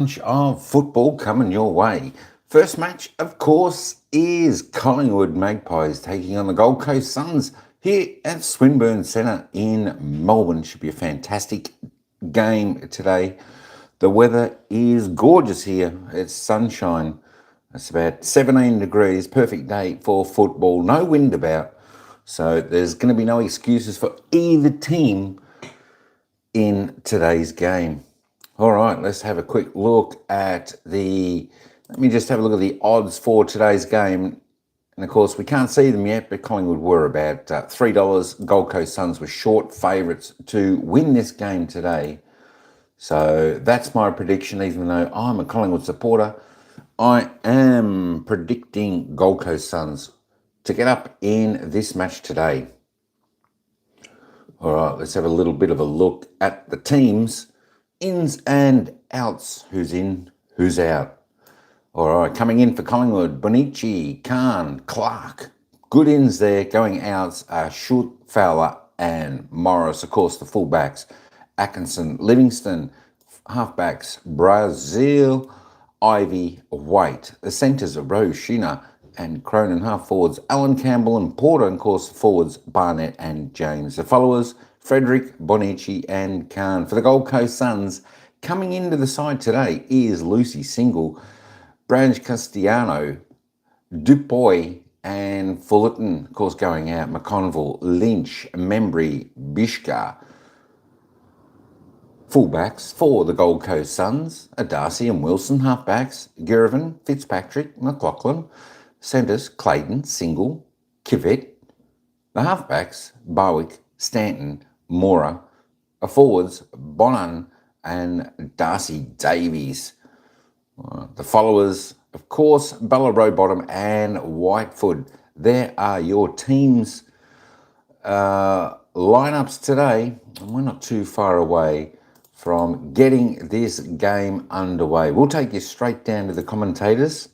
Bunch of football coming your way. First match, of course, is Collingwood Magpies taking on the Gold Coast Suns here at Swinburne Centre in Melbourne. Should be a fantastic game today. The weather is gorgeous here. It's sunshine. It's about 17 degrees. Perfect day for football. No wind about. So there's going to be no excuses for either team in today's game. All right, let's have a quick look at let me just have a look at the odds for today's game. And of course, we can't see them yet, but Collingwood were about $3. Gold Coast Suns were short favourites to win this game today. So that's my prediction, even though I'm a Collingwood supporter. I am predicting Gold Coast Suns to get up in this match today. All right, let's have a little bit of a look at the teams. Ins and outs, who's in, who's out. All right, coming in for Collingwood, Bonici, Khan, Clark. Good ins there. Going outs are Schultz, Fowler and Morris. Of course, the fullbacks, Atkinson, Livingston. Halfbacks, Brazil, Ivy, White. The centres are Rose, Shina and Cronin. Half forwards, Alan Campbell and Porter. And of course, the forwards, Barnett and James. The followers, Frederick, Bonici and Khan. For the Gold Coast Suns, coming into the side today is Lucy Single, Branch Castellano, Dupoy and Fullerton. Of course, going out, McConville, Lynch, Membry, Bishka. Fullbacks for the Gold Coast Suns are Darcy and Wilson. Halfbacks, Girvan, Fitzpatrick, McLaughlin. Centres, Clayton, Single, Kivett. The halfbacks, Barwick, Stanton, Mora. Forwards, Bonan and Darcy Davies. The followers, of course, Bella Rowbottom and Whitefoot. There are your teams' lineups today. And we're not too far away from getting this game underway. We'll take you straight down to the commentators.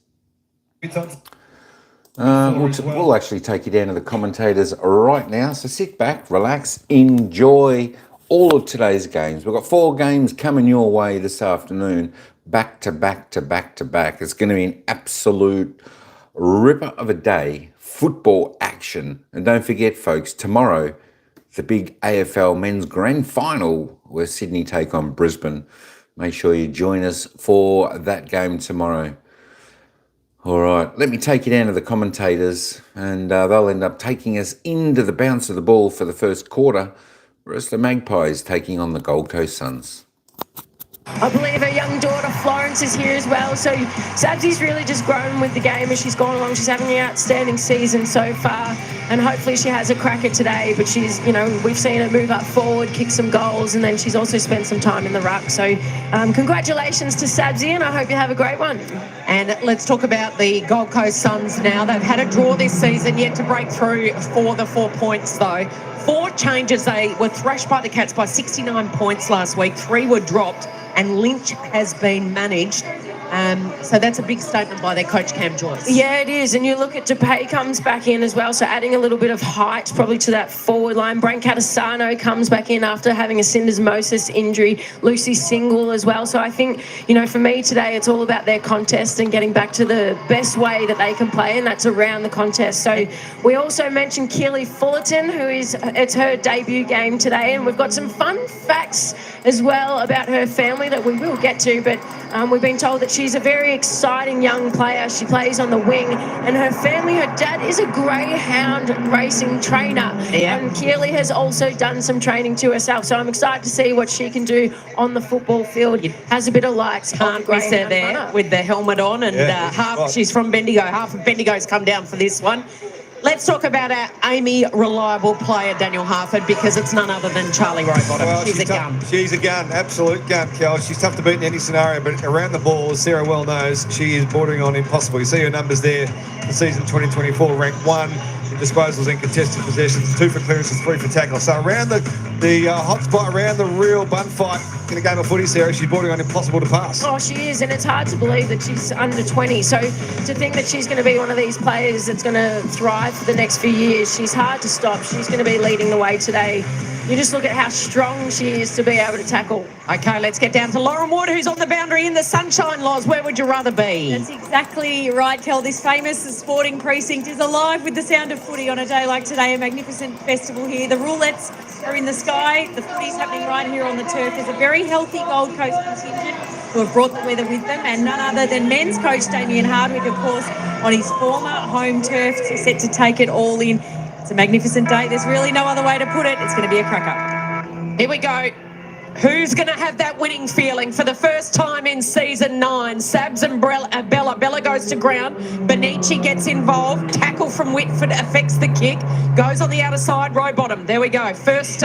We'll actually take you down to the commentators right now. So sit back, relax, enjoy all of today's games. We've got 4 games coming your way this afternoon, back to back to back to back. It's going to be an absolute ripper of a day, football action. And don't forget, folks, tomorrow, the big AFL Men's Grand Final where Sydney take on Brisbane. Make sure you join us for that game tomorrow. All right, let me take you down to the commentators, and they'll end up taking us into the bounce of the ball for the first quarter, whereas the Magpies taking on the Gold Coast Suns. I believe her young daughter Florence is here as well. So Sabsy's really just grown with the game as she's gone along. She's having an outstanding season so far, and hopefully she has a cracker today. But she's, we've seen her move up forward, kick some goals, and then she's also spent some time in the ruck. So congratulations to Sabsy, and I hope you have a great one. And let's talk about the Gold Coast Suns now. They've had a draw this season, yet to break through for the 4 points though. 4 changes. They were thrashed by the Cats by 69 points last week. 3 were dropped, and Lynch has been managed. So that's a big statement by their coach, Cam Joyce. Yeah, it is. And you look at Depay comes back in as well, so adding a little bit of height probably to that forward line. Brain Catasano comes back in after having a syndesmosis injury. Lucy Single as well. So I think, for me today, it's all about their contest and getting back to the best way that they can play, and that's around the contest. So we also mentioned Keely Fullerton, it's her debut game today, and we've got some fun facts as well about her family that we will get to, but we've been told that she's a very exciting young player. She plays on the wing, and her family, her dad is a greyhound racing trainer. Yeah. And Keely has also done some training to herself, so I'm excited to see what she can do on the football field. Has a bit of lights. Can't miss her there with the helmet on, and she's from Bendigo. Half of Bendigo's come down for this one. Let's talk about our Amy reliable player, Daniel Harford, because it's none other than Charlie Rowbottom. Well, she's a gun. She's a gun, absolute gun, Kel. She's tough to beat in any scenario, but around the ball, as Sarah well knows, she is bordering on impossible. You see her numbers there. The season 2024 ranked 1 in disposals and contested possessions, 2 for clearances, 3 for tackles. So around the hot spot, around the real bun fight, in a game of footy, Sarah, she's bordering on impossible to pass. Oh, she is, and it's hard to believe that she's under 20. So to think that she's going to be one of these players that's going to thrive for the next few years, she's hard to stop. She's going to be leading the way today. You just look at how strong she is to be able to tackle. Okay, let's get down to Lauren Wood, who's on the boundary in the sunshine, Loz. Where would you rather be? That's exactly right, Kel. This famous sporting precinct is alive with the sound of footy on a day like today, a magnificent festival here. The roulettes are in the sky. The footy's happening right here on the turf. There's a very healthy Gold Coast contingent who have brought the weather with them, and none other than men's coach Damien Hardwick, of course, on his former home turf, set to take it all in. It's a magnificent day. There's really no other way to put it. It's going to be a cracker. Here we go. Who's going to have that winning feeling for the first time in season 9? Sabs and Bella. Bella goes to ground. Benici gets involved. Tackle from Whitford affects the kick. Goes on the outer side, row bottom. There we go. First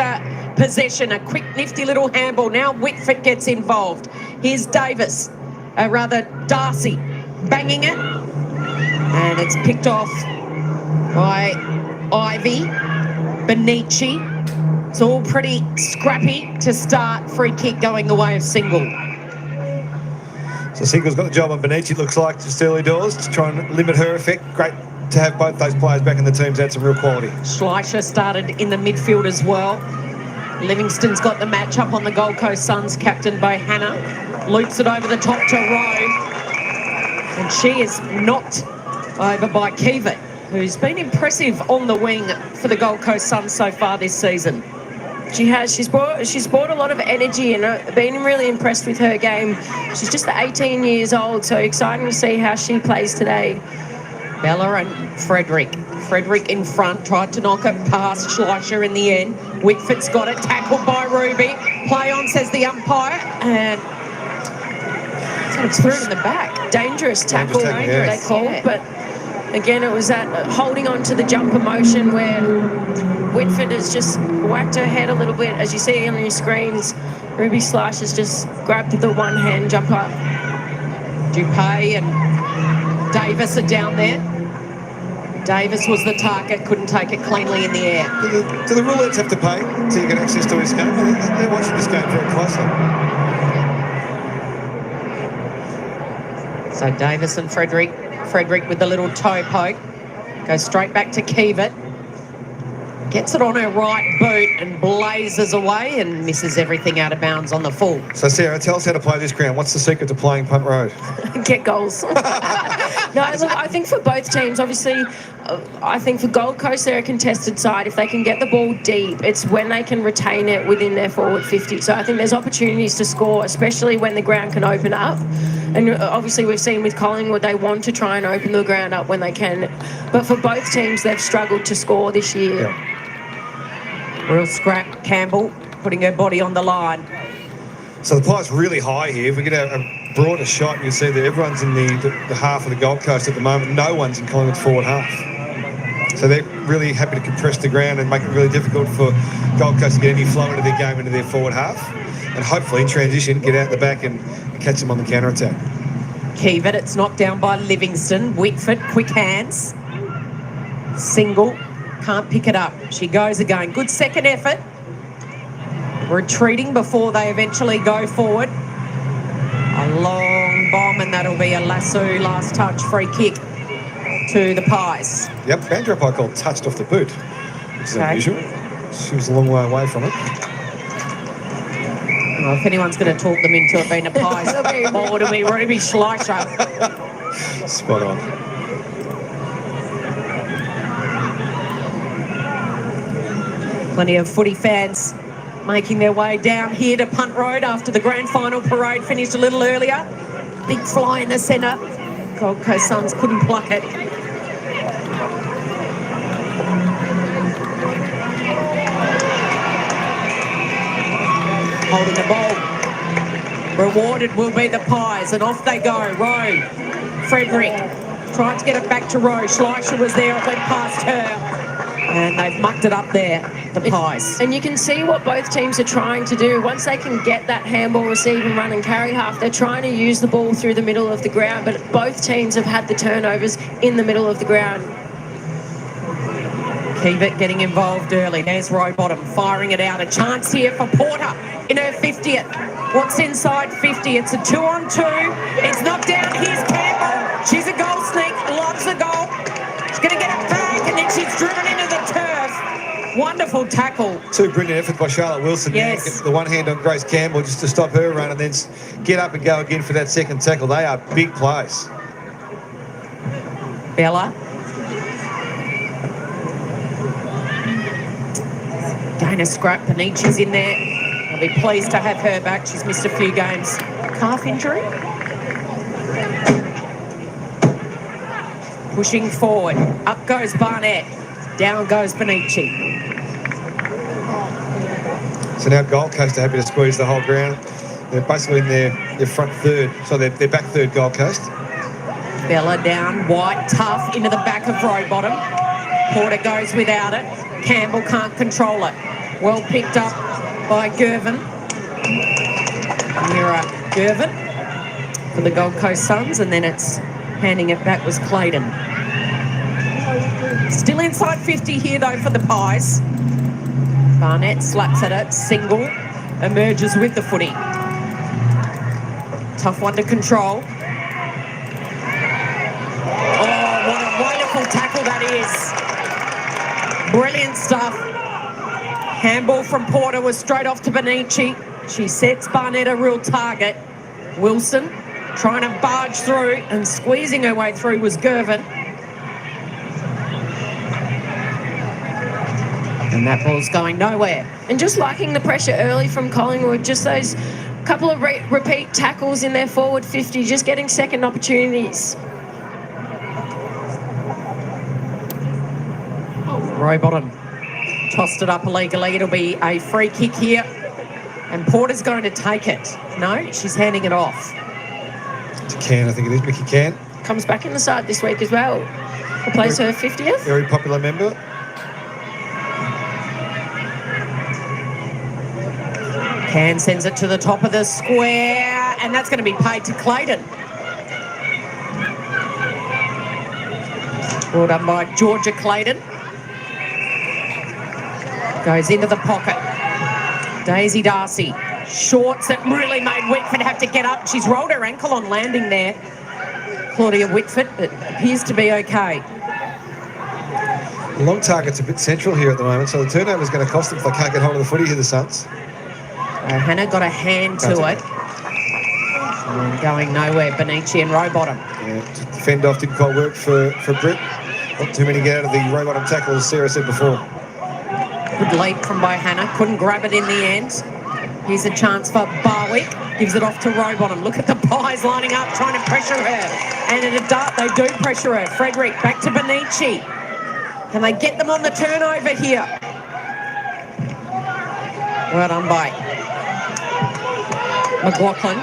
possession, a quick, nifty little handball. Now Whitford gets involved. Here's Darcy, banging it. And it's picked off by Ivy, Benici. It's all pretty scrappy to start. Free kick going the way of Single. So Single's got the job on Benici, it looks like, just early doors to try and limit her effect. Great to have both those players back in the teams. Add some real quality. Schleicher started in the midfield as well. Livingston's got the match up on the Gold Coast Suns, captain by Hannah. Loops it over the top to Rowe. And she is knocked over by Keevan, who's been impressive on the wing for the Gold Coast Suns so far this season. She has. She's brought a lot of energy and been really impressed with her game. She's just 18 years old, so exciting to see how she plays today. Bella and Frederick. Frederick in front, tried to knock it past Schleicher in the end. Whitford's got it, tackled by Ruby. Play on, says the umpire, and it's through in the back. Dangerous tackle, Dangerous they called, but again, it was that holding on to the jumper motion where Whitford has just whacked her head a little bit. As you see on your screens, Ruby Slash has just grabbed the one-hand jumper. Dupay and Davis are down there. Davis was the target, couldn't take it cleanly in the air. Do the roulettes have to pay to get access to this game? They're watching this game very closely. So Davis and Frederick with the little toe poke. Goes straight back to Keevan. Gets it on her right boot and blazes away and misses everything out of bounds on the full. So Sarah, tell us how to play this ground. What's the secret to playing Punt Road? Get goals. No, look, I think for both teams, obviously, I think for Gold Coast, they're a contested side. If they can get the ball deep, it's when they can retain it within their forward 50. So I think there's opportunities to score, especially when the ground can open up. And obviously we've seen with Collingwood, they want to try and open the ground up when they can. But for both teams, they've struggled to score this year. Yeah. Real scrap. Campbell putting her body on the line. So the pie's really high here. If we get a broader shot, you'll see that everyone's in the half of the Gold Coast at the moment. No one's in Collingwood's forward half. So they're really happy to compress the ground and make it really difficult for Gold Coast to get any flow into their game, into their forward half. And hopefully in transition, get out the back and catch them on the counter-attack. Keevan, it's knocked down by Livingston. Whitford, quick hands. Single, can't pick it up. She goes again. Good second effort. Retreating before they eventually go forward. A long bomb, and that'll be a lasso, last touch, free kick to the Pies. Yep, Bandrop I call touched off the boot, which is unusual. She was a long way away from it. Well, if anyone's going to talk them into it being a Pies, it'll be Ruby Schleicher. Spot on. Plenty of footy fans making their way down here to Punt Road after the grand final parade finished a little earlier. Big fly in the centre. Gold Coast Suns couldn't pluck it. Holding the ball. Rewarded will be the Pies, and off they go. Rowe, Frederick, tried to get it back to Rowe. Schleicher was there, it went past her. And they've mucked it up there, the Pies. And you can see what both teams are trying to do. Once they can get that handball, receive and run and carry half, they're trying to use the ball through the middle of the ground, but both teams have had the turnovers in the middle of the ground. Keevan getting involved early. There's Rowbottom firing it out. A chance here for Porter in her 50th. What's inside 50? It's a 2-on-2. It's knocked down. Here's Campbell. She's a goal sneak. Loves the goal. She's going to get it back, and then she's driven into the turf. Wonderful tackle. Two brilliant efforts by Charlotte Wilson. Yes. The one hand on Grace Campbell just to stop her run and then get up and go again for that second tackle. They are big plays. Bella. Gain a scrap. Panici's in there. I'll be pleased to have her back. She's missed a few games. Calf injury. Pushing forward. Up goes Barnett. Down goes Panici. So now Gold Coast are happy to squeeze the whole ground. They're basically in their front third. So they're back third, Gold Coast. Bella down. White tough into the back of Rowbottom. Porter goes without it. Campbell can't control it. Well picked up by Gervin. Mira Gervin for the Gold Coast Suns, and then it's handing it back was Clayton. Still inside 50 here though for the Pies. Barnett slaps at it, single, emerges with the footy. Tough one to control. Oh, what a wonderful tackle that is. Brilliant stuff. Handball from Porter was straight off to Benici. She sets Barnett a real target. Wilson trying to barge through and squeezing her way through was Gervin. And that ball's going nowhere. And just liking the pressure early from Collingwood, just those couple of repeat tackles in their forward 50, just getting second opportunities. Rowbottom tossed it up illegally. It'll be a free kick here. And Porter's going to take it. No, she's handing it off. To Can, I think it is, Mickey Can. Comes back in the side this week as well. Plays her 50th. Very popular member. Can sends it to the top of the square, and that's going to be paid to Clayton. Well done by Georgia Clayton. Goes into the pocket. Daisy Darcy. Shorts that really made Whitford have to get up. She's rolled her ankle on landing there. Claudia Whitford, but appears to be okay. The long target's a bit central here at the moment, so the turnover's going to cost them if they can't get hold of the footy here, the Suns. Hannah got a hand to it. And going nowhere, Benici and Rowbottom. Yeah, fend off didn't quite work for Britt. Not too many get out of the Rowbottom tackle, as Sarah said before. Good leap from by Hannah. Couldn't grab it in the end. Here's a chance for Barwick. Gives it off to Rowbottom. Look at the Pies lining up, trying to pressure her. And at a dart, they do pressure her. Frederick back to Benici. Can they get them on the turnover here? Well done by McLaughlin.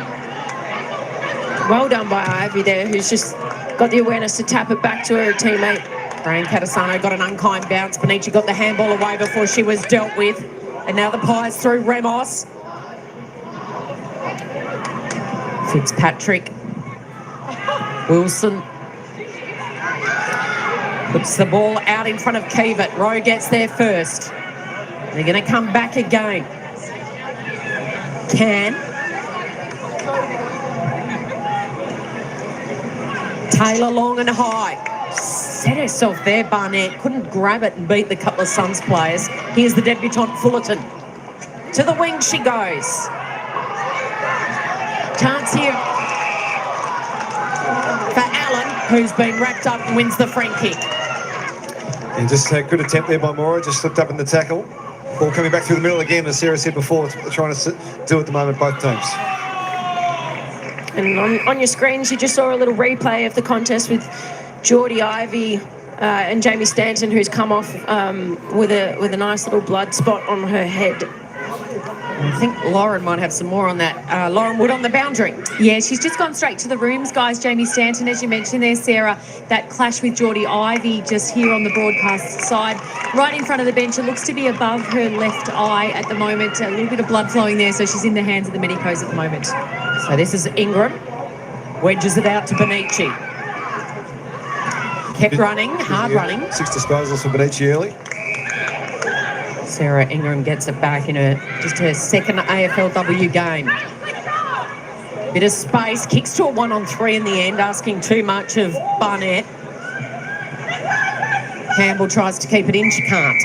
Well done by Ivy there, who's just got the awareness to tap it back to her teammate. Fran Catasano got an unkind bounce. Benici got the handball away before she was dealt with. And now the Pies through Ramos. Fitzpatrick. Wilson. Puts the ball out in front of Keevat. Rowe gets there first. They're going to come back again. Can. Taylor long and high. Set herself there, Barnett. Couldn't grab it and beat the couple of Suns players. Here's the debutante, Fullerton. To the wing she goes. Chance here for Allen, who's been wrapped up and wins the free kick. And just a good attempt there by Mora, just slipped up in the tackle. Ball coming back through the middle again, as Sarah said before. That's what they're trying to do at the moment, both teams. And on your screens, you just saw a little replay of the contest with Geordie Ivy and Jamie Stanton, who's come off with a nice little blood spot on her head. I think Lauren might have some more on that. Lauren Wood on the boundary. Yeah, she's just gone straight to the rooms, guys. Jamie Stanton, as you mentioned there, Sarah, that clash with Geordie Ivy just here on the broadcast side, right in front of the bench. It looks to be above her left eye at the moment. A little bit of blood flowing there, so she's in the hands of the medicos at the moment. So this is Ingram. Wedges it out to Benici. Kept running, hard running. 6 disposals for Benici early. Sarah Ingram gets it back in her second AFLW game. Bit of space, kicks to a 1-on-3 in the end, asking too much of Barnett. Campbell tries to keep it in, she can't.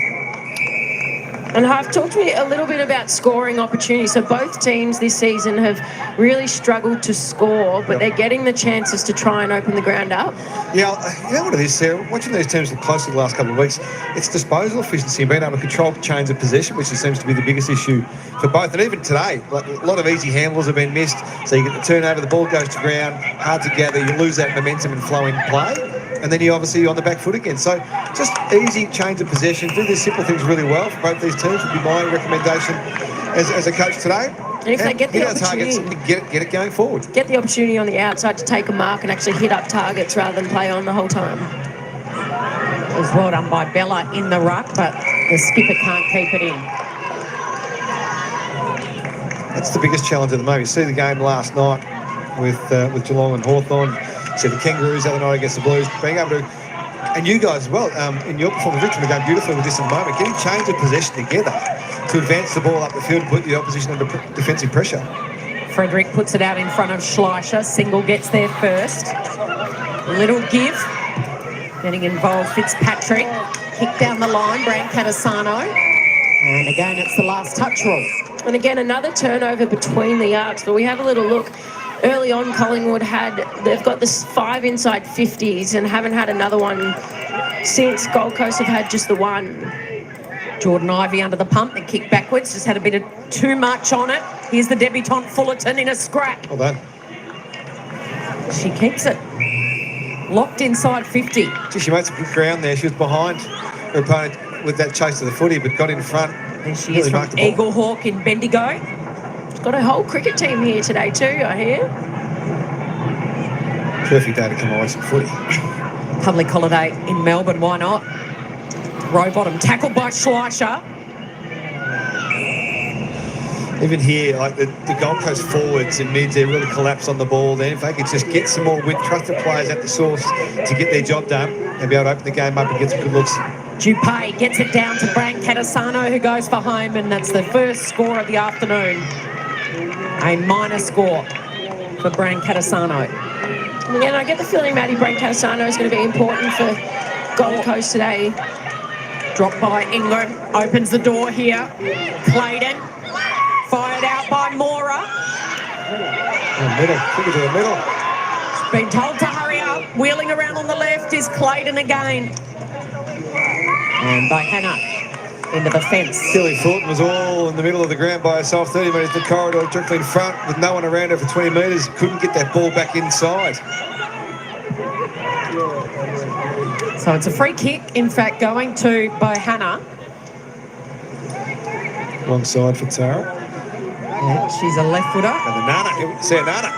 And Huff, talk to me a little bit about scoring opportunities. So both teams this season have really struggled to score, but they're getting the chances to try and open the ground up. Yeah, you know what it is, Sarah? Watching these teams look closely the last couple of weeks, it's disposal efficiency and being able to control chains of possession, which seems to be the biggest issue for both. And even today, like, a lot of easy handles have been missed. So you get the turnover, the ball goes to ground, hard to gather, you lose that momentum and flow in play. And then you're obviously on the back foot again. So just easy change of possession. Do these simple things really well for both these teams would be my recommendation as a coach today. And if they get the opportunity, targets, get it going forward. Get the opportunity on the outside to take a mark and actually hit up targets rather than play on the whole time. It was well done by Bella in the ruck, but the skipper can't keep it in. That's the biggest challenge at the moment. You see the game last night with Geelong and Hawthorn. See the Kangaroos the other night against the Blues, being able to, and you guys as well, in your performance, Richmond are going beautifully with this at the moment, getting change of possession together to advance the ball up the field and put the opposition under defensive pressure. Frederick puts it out in front of Schleicher. Single gets there first. Little give. Getting involved, Fitzpatrick. Kick down the line, Brancatisano. And again, it's the last touch rule. And again, another turnover between the arcs, but we have a little look. Early on, Collingwood they've got this 5 inside 50s and haven't had another one since. Gold Coast have had just the one. Jordan Ivey under the pump, then kick backwards, just had a bit of too much on it. Here's the debutant Fullerton in a scrap. Well done. She keeps it. Locked inside 50. She made some good ground there. She was behind her opponent with that chase to the footy, but got in front. And she is from Eagle Hawk in Bendigo. Got a whole cricket team here today too, I hear. Perfect day to come away some footy. Public holiday in Melbourne, why not? Rowbottom tackled by Schleicher. Even here, like the Gold Coast forwards and mids, they really collapse on the ball. Then if they could just get some more width, trust the players at the source to get their job done and be able to open the game up and get some good looks. Dupay gets it down to Brancatisano, who goes for home, and that's the first score of the afternoon. A minor score for Brancatisano. Again, I get the feeling Maddie Brancatisano is going to be important for Gold Coast today. Dropped by Ingram, opens the door here. Clayton, fired out by Mora. Middle, kick it to the middle. She's been told to hurry up. Wheeling around on the left is Clayton again. And by Hannah into the fence. Kelly Fulton was all in the middle of the ground by herself, 30 metres to the corridor, directly in front, with no one around her for 20 metres. Couldn't get that ball back inside. So it's a free kick, in fact, going to Bohanna. Wrong side for Tara. Yeah, she's a left footer. And the Nana, see a Nana.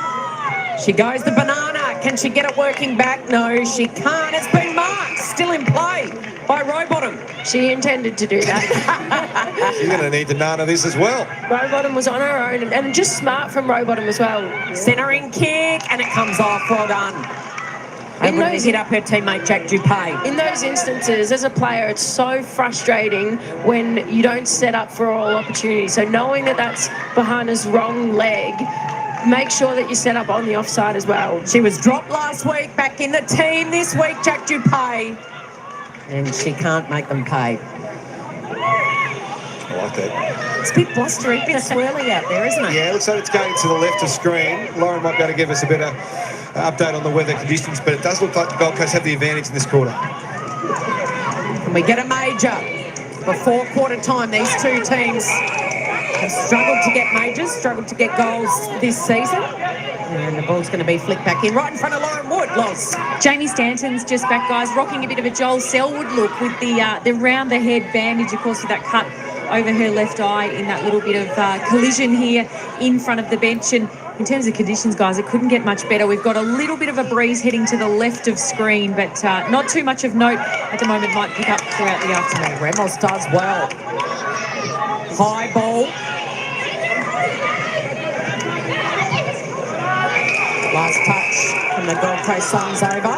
She goes the banana. Can she get it working back? No, she can't. It's been marked. Still in play by Rowbottom. She intended to do that. She's going to need to Nana this as well. Rowbottom was on her own and just smart from Rowbottom as well. Centering kick, and it comes off. Well done. And when hit up her teammate Jack Dupay. In those instances, as a player, it's so frustrating when you don't set up for all opportunities. So knowing that that's Bahana's wrong leg, make sure that you set up on the offside as well. She was dropped last week, back in the team this week, Jack Dupay. And she can't make them pay. I like that. It's a bit blustery, a bit swirly out there, isn't it? Yeah, it looks like it's going to the left of screen. Lauren might be able to give us a better update on the weather conditions, but it does look like the Gold Coast have the advantage in this quarter. And we get a major before quarter time. These two teams have struggled to get majors, struggled to get goals this season. And the ball's going to be flicked back in right in front of Lauren Wood. Loss. Jamie Stanton's just back, guys, rocking a bit of a Joel Selwood look with the round the head bandage, of course, with that cut over her left eye in that little bit of collision here in front of the bench. And in terms of conditions, guys, it couldn't get much better. We've got a little bit of a breeze heading to the left of screen, but not too much of note at the moment. Might pick up throughout the afternoon. Ramos does well. High ball. Last touch from the Gold Coast Suns over.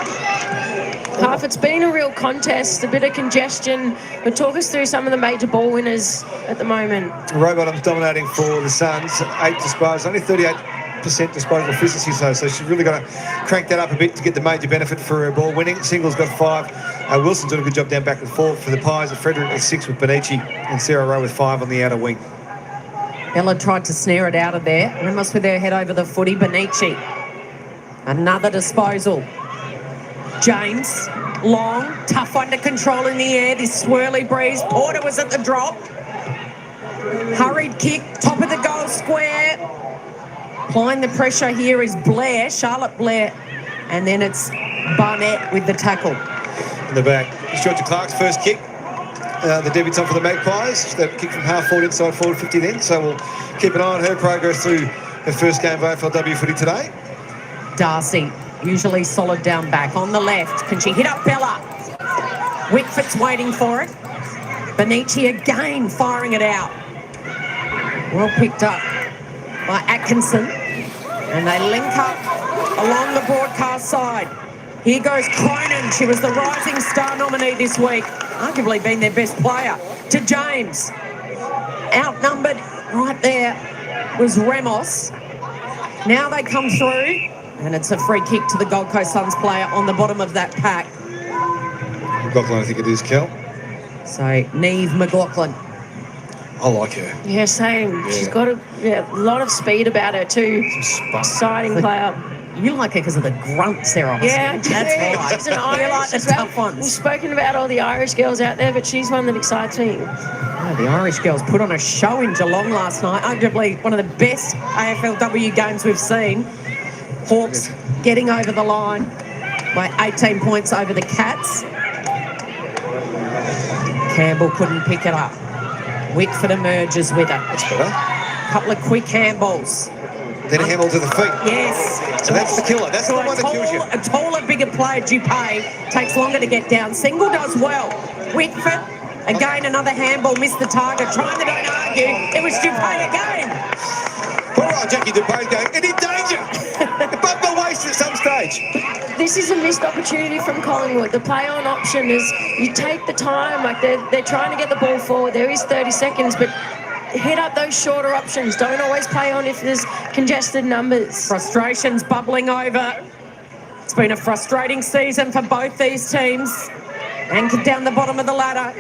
Half, it's been a real contest, a bit of congestion, but talk us through some of the major ball winners at the moment. Rowbottom's dominating for the Suns, 8 disposals, only 38 58% disposal efficiency, so she's really got to crank that up a bit to get the major benefit for her ball winning. Single's got 5. Wilson's doing a good job down back and forth for the Pies. Frederick at 6 with Benici, and Sarah Rowe with 5 on the outer wing. Ella tried to snare it out of there. Ramos with her head over the footy. Benici. Another disposal. James. Long. Tough one to control in the air. This swirly breeze. Porter was at the drop. Hurried kick. Top of the goal square. Applying the pressure here is Blair. Charlotte Blair. And then it's Barnett with the tackle. In the back. It's Georgia Clark's first kick. The debutant for the Magpies. That kick from half forward inside forward 50 then. So we'll keep an eye on her progress through her first game of AFLW footy today. Darcy, usually solid down back. On the left, can she hit up Bella? Whitford's waiting for it. Benici again firing it out. Well picked up by Atkinson. And they link up along the broadcast side. Here goes Cronin. She was the Rising Star nominee this week. Arguably been their best player. To James. Outnumbered right there was Ramos. Now they come through. And it's a free kick to the Gold Coast Suns player on the bottom of that pack. McLaughlin, I think it is, Kel. So, Neve McLaughlin. I like her. Yeah, same. Yeah. She's got a lot of speed about her too. Exciting player. You like her because of the grunts there, obviously. Yeah, That's right. She's an You Irish like the as well. tough ones. We've spoken about all the Irish girls out there, but she's one that excites me. Oh, the Irish girls put on a show in Geelong last night. Arguably one of the best AFLW games we've seen. Hawks getting over the line by 18 points over the Cats. Campbell couldn't pick it up. Whitford emerges with it. That's better. Couple of quick handballs. Then a handball to the feet. Yes. So that's the killer. That's the So one that kills you. a taller, bigger player, Dupay, takes longer to get down. Single does well. Whitford, again, another handball, missed the target. Trying to don't argue. It was Dupay again. Poor old Jackie Dupay's going, and in danger. Above the waist at some stage. This is a missed opportunity from Collingwood. The play-on option is you take the time, like they're trying to get the ball forward. There is 30 seconds, but hit up those shorter options. Don't always play on if there's congested numbers. Frustration's bubbling over. It's been a frustrating season for both these teams. Anchored down the bottom of the ladder.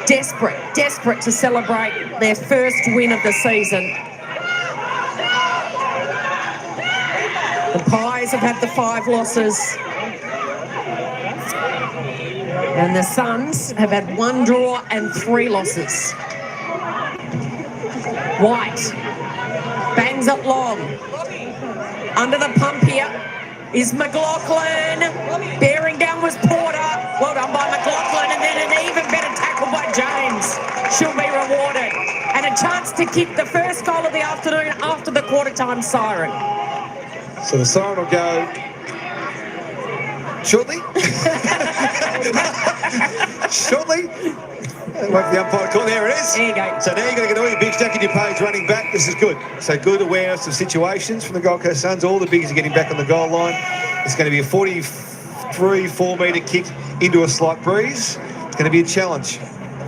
Desperate to celebrate their first win of the season. The Pies have had the 5 losses. And the Suns have had 1 draw and 3 losses. White bangs it long. Under the pump here is McLaughlin. Bearing down was Porter. Well done by McLaughlin. And then an even better tackle by James. She'll be rewarded. And a chance to kick the first goal of the afternoon after the quarter-time siren. So the siren will go shortly. Shortly. Wait for the umpire call. There it is. There you go. So now you're going to get all your bigs. Jackie Dupay's running back. This is good. So good awareness of situations from the Gold Coast Suns. All the bigs are getting back on the goal line. It's going to be a 4 metre kick into a slight breeze. It's going to be a challenge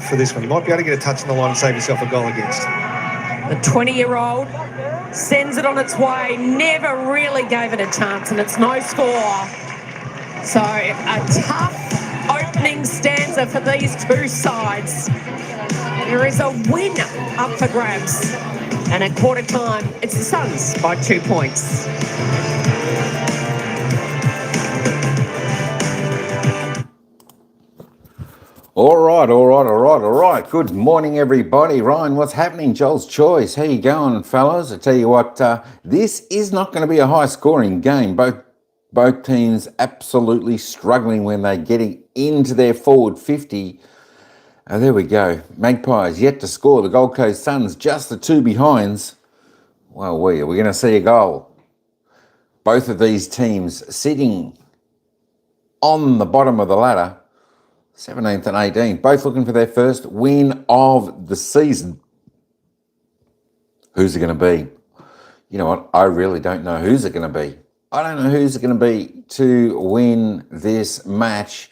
for this one. You might be able to get a touch on the line and save yourself a goal against. The 20-year-old sends it on its way. Never really gave it a chance, and it's no score. So a tough opening stanza for these two sides. There is a win up for grabs. And at quarter time, it's the Suns by 2 points. All right. Good morning, everybody. Ryan, what's happening? Joel's Choice. How you going, fellas? I tell you what, this is not going to be a high-scoring game. Both teams absolutely struggling when they're getting into their forward 50. There we go. Magpies yet to score. The Gold Coast Suns just the 2 behinds. Well, we're going to see a goal. Both of these teams sitting on the bottom of the ladder. 17th and 18th, both looking for their first win of the season. Who's it going to be? You know what? I really don't know who's it going to be. I don't know who's it going to be to win this match,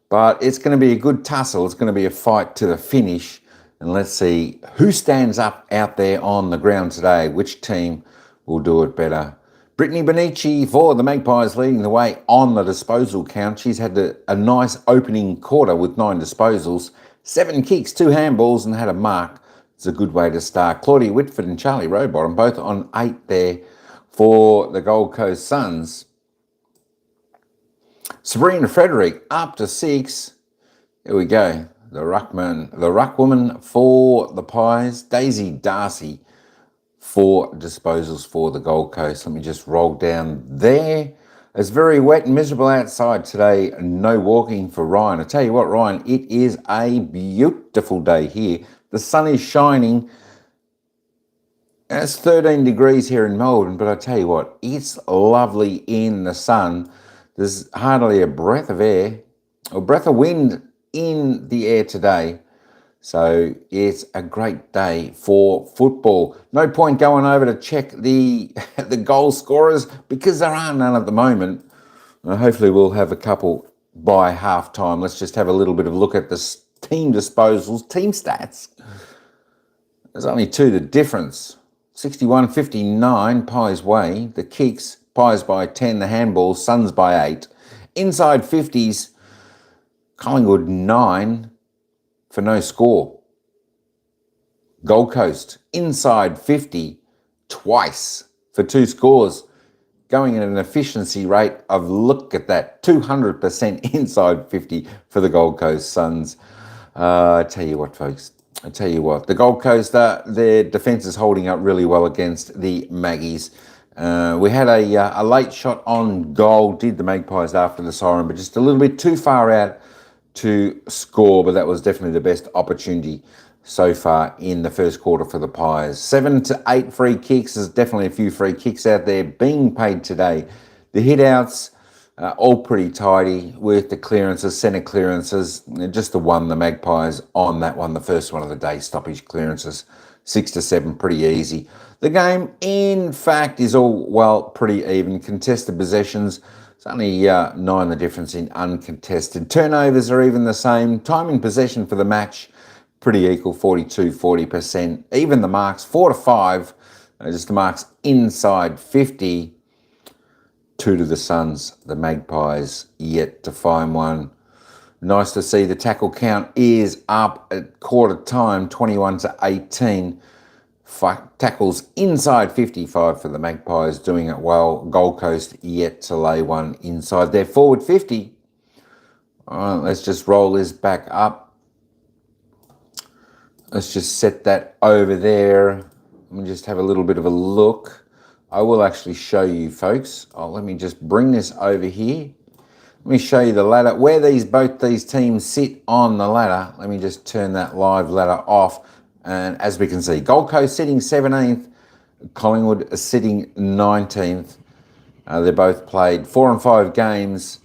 but it's going to be a good tussle. It's going to be a fight to the finish. And let's see who stands up out there on the ground today, which team will do it better. Brittany Benici for the Magpies leading the way on the disposal count. She's had a nice opening quarter with 9 disposals, 7 kicks, 2 handballs and had a mark. It's a good way to start. Claudia Whitford and Charlie Rowbottom both on 8 there for the Gold Coast Suns. Sabrina Frederick up to 6. Here we go. The ruckwoman for the Pies. Daisy Darcy 4 disposals for the Gold Coast. Let me just roll down there. It's very wet and miserable outside today. No walking for Ryan. I tell you what, Ryan, it is a beautiful day here. The sun is shining. It's 13 degrees here in Melbourne, but I tell you what, it's lovely in the sun. There's hardly a breath of air or breath of wind in the air today. So it's a great day for football. No point going over to check the goal scorers because there are none at the moment. Hopefully we'll have a couple by half time. Let's just have a little bit of a look at the team disposals, team stats. There's only 2 the difference. 61-59 Pies way. The kicks, Pies by 10. The handballs, Suns by 8. Inside 50s, Collingwood 9. For no score. Gold Coast inside 50 twice for 2 scores, going at an efficiency rate of, look at that, 200% inside 50 for the Gold Coast Suns. I tell you what, folks, I tell you what, the Gold Coast, their defence is holding up really well against the Maggies. We had a late shot on goal, did the Magpies after the siren, but just a little bit too far out to score, but that was definitely the best opportunity so far in the first quarter for the Pies. 7 to 8 free kicks. There's definitely a few free kicks out there being paid today. The hit-outs, all pretty tidy with the clearances, centre clearances. Just the one, the Magpies on that one, the first one of the day, stoppage clearances. 6 to 7, pretty easy. The game, in fact, is all, well, pretty even. Contested possessions, it's only 9 the difference in uncontested. Turnovers are even the same. Time in possession for the match, pretty equal, 42-40%. Even the marks, 4 to 5. Just the marks inside 50. 2 to the Suns. The Magpies yet to find one. Nice to see the tackle count is up at quarter time, 21 to 18. Tackles inside 55 for the Magpies, doing it well. Gold Coast yet to lay one inside their forward 50. All right, let's just roll this back up. Let's just set that over there. Let me just have a little bit of a look. I will actually show you, folks. Let me just bring this over here. Let me show you the ladder. Where both these teams sit on the ladder. Let me just turn that live ladder off. And as we can see, Gold Coast sitting 17th, Collingwood is sitting 19th. They both played 4 and 5 games.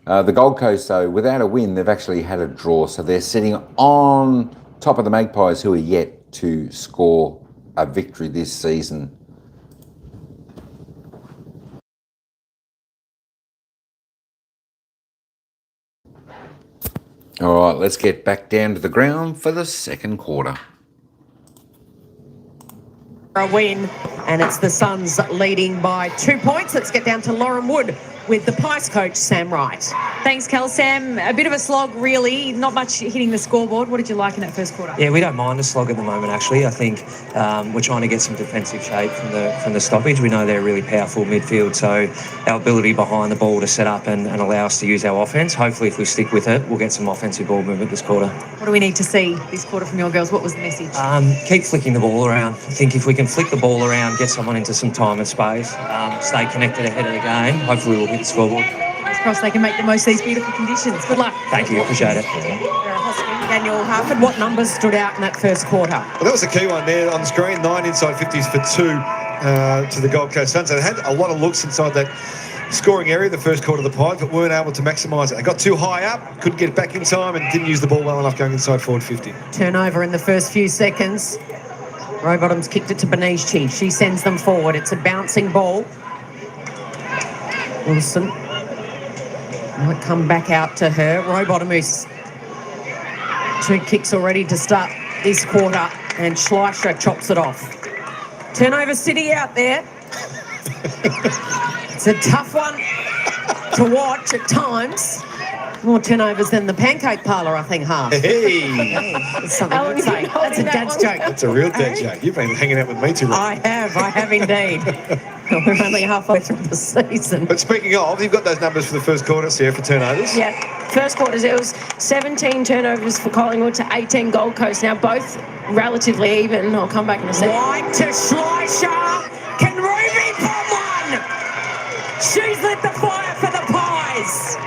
The Gold Coast, though, without a win, they've actually had a draw. So they're sitting on top of the Magpies, who are yet to score a victory this season. All right, let's get back down to the ground for the second quarter. A win, and it's the Suns leading by 2 points. Let's get down to Lauren Wood with the Pies coach, Sam Wright. Thanks, Kel. Sam, a bit of a slog, really. Not much hitting the scoreboard. What did you like in that first quarter? Yeah, we don't mind a slog at the moment, actually. I think we're trying to get some defensive shape from the stoppage. We know they're a really powerful midfield, so our ability behind the ball to set up and allow us to use our offence, hopefully if we stick with it, we'll get some offensive ball movement this quarter. What do we need to see this quarter from your girls? What was the message? Keep flicking the ball around. I think if we can flick the ball around, get someone into some time and space, stay connected ahead of the game, hopefully we'll hit the scoreboard. Fingers crossed they can make the most of these beautiful conditions. Good luck. Thank you, appreciate it. Daniel Harford, what numbers stood out in that first quarter? Well, that was the key one there on the screen. 9 inside 50s for 2 to the Gold Coast Suns. They had a lot of looks inside that scoring area the first quarter of the Pies, but weren't able to maximise it. They got too high up, couldn't get it back in time, and didn't use the ball well enough going inside forward 50. Turnover in the first few seconds. Rowbottom's kicked it to Benici. She sends them forward. It's a bouncing ball. Wilson might come back out to her. Rowbottom, who's 2 kicks already to start this quarter, and Schleicher chops it off. Turnover City out there. It's a tough one to watch at times. More turnovers than the pancake parlour, I think, half. Hey, That's something Alan, you'd say. you've been holding That's a that dad's one. joke. that's a real dad joke. You've been hanging out with me too long. I have indeed. We're only halfway through the season. But speaking of, you've got those numbers for the first quarter, Sarah, for turnovers. Yeah, first quarters, it was 17 turnovers for Collingwood to 18 Gold Coast. Now, both relatively even. I'll come back in a second. White to Schleicher. Can Ruby put one? She's lit the fire for the Pies.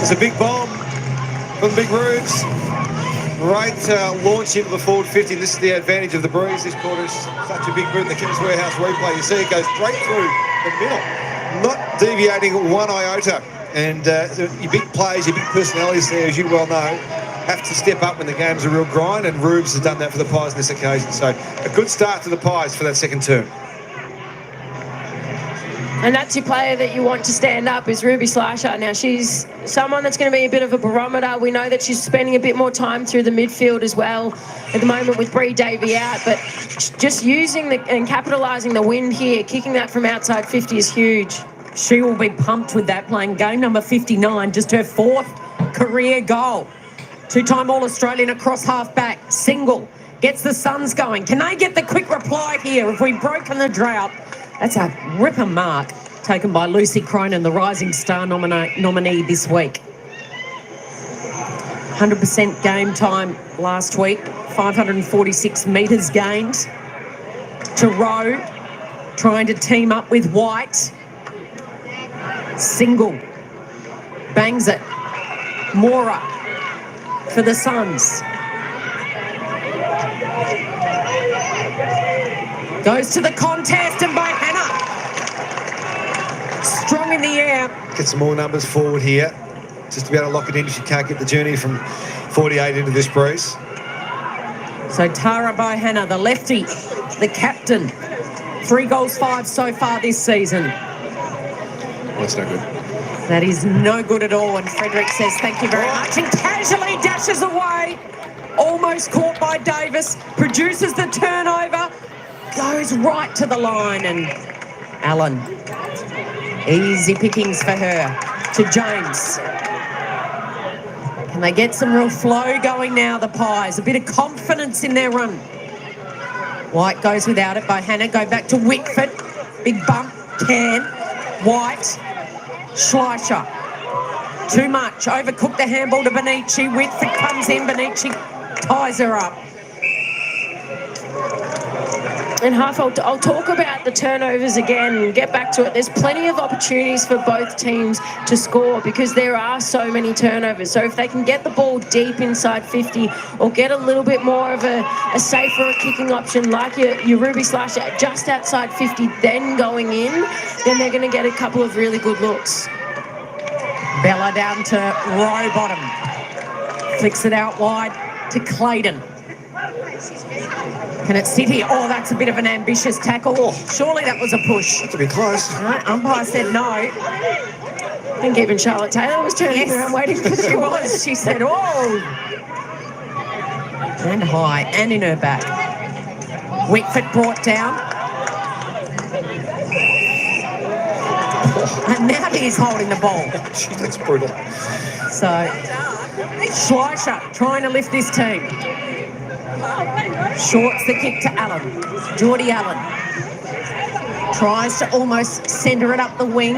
It's a big bomb from the big Rubes. Great launch into the forward 50. This is the advantage of the breeze. This quarter's such a big boot in the Chemist Warehouse replay. You see it goes straight through the middle, not deviating one iota. And your big players, your big personalities there, as you well know, have to step up when the game's a real grind, and Rubes has done that for the Pies on this occasion. So a good start to the Pies for that second term. And that's your player that you want to stand up is Ruby Slasher. Now, she's someone that's going to be a bit of a barometer. We know that she's spending a bit more time through the midfield as well at the moment with Bree Davey out. But just using and capitalising the wind here, kicking that from outside 50 is huge. She will be pumped with that, playing game number 59, just her fourth career goal. Two-time All-Australian across half-back, single, gets the Suns going. Can they get the quick reply here? If we've broken the drought, that's a ripper mark taken by Lucy Cronin, the Rising Star nominee this week. 100% game time last week, 546 metres gained. To Rowe, trying to team up with White. Single, bangs it. Mora for the Suns. Goes to the contest and by Hannah. Strong in the air. Get some more numbers forward here, just to be able to lock it in if she can't get the journey from 48 into this breeze. So Tara by Hannah, the lefty, the captain. 3 goals, 5 so far this season. That's no good. That is no good at all. And Frederick says thank you very much and casually dashes away. Almost caught by Davis. Produces the turnover. Goes right to the line, and Allen. Easy pickings for her. To James. Can they get some real flow going now, the Pies? A bit of confidence in their run. White goes without it by Hannah. Go back to Wickford. Big bump. Can. White. Schleicher. Too much. Overcooked the handball to Benici. Whitford comes in. Benici ties her up. And half, I'll talk about the turnovers again and get back to it. There's plenty of opportunities for both teams to score because there are so many turnovers. So if they can get the ball deep inside 50 or get a little bit more of a safer kicking option like your Ruby Slasher just outside 50, then going in, then they're going to get a couple of really good looks. Bella down to row bottom. Flicks it out wide to Clayton. Can it sit here? Oh, that's a bit of an ambitious tackle. Oh, surely that was a push. That's a bit close. Right, umpire said no. I think even Charlotte Taylor was turning around waiting for She was. She said, oh. And high, and in her back. Wickford brought down. And now he's holding the ball. That's brutal. So, Schleicher trying to lift this team. Shorts the kick to Allen. Geordie Allen tries to almost centre it up the wing.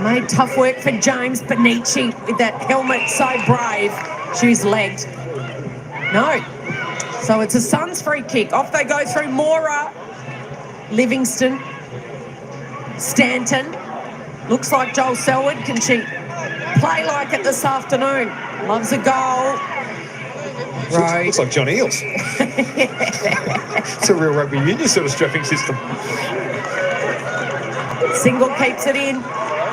Made tough work for James. Benici with that helmet, so brave. She's legged. No. So it's a Suns free kick. Off they go through Mora. Livingston. Stanton. Looks like Joel Selwood. Can she play like it this afternoon? Loves a goal. Looks like John Eales. It's a real rugby union sort of strapping system. Single keeps it in.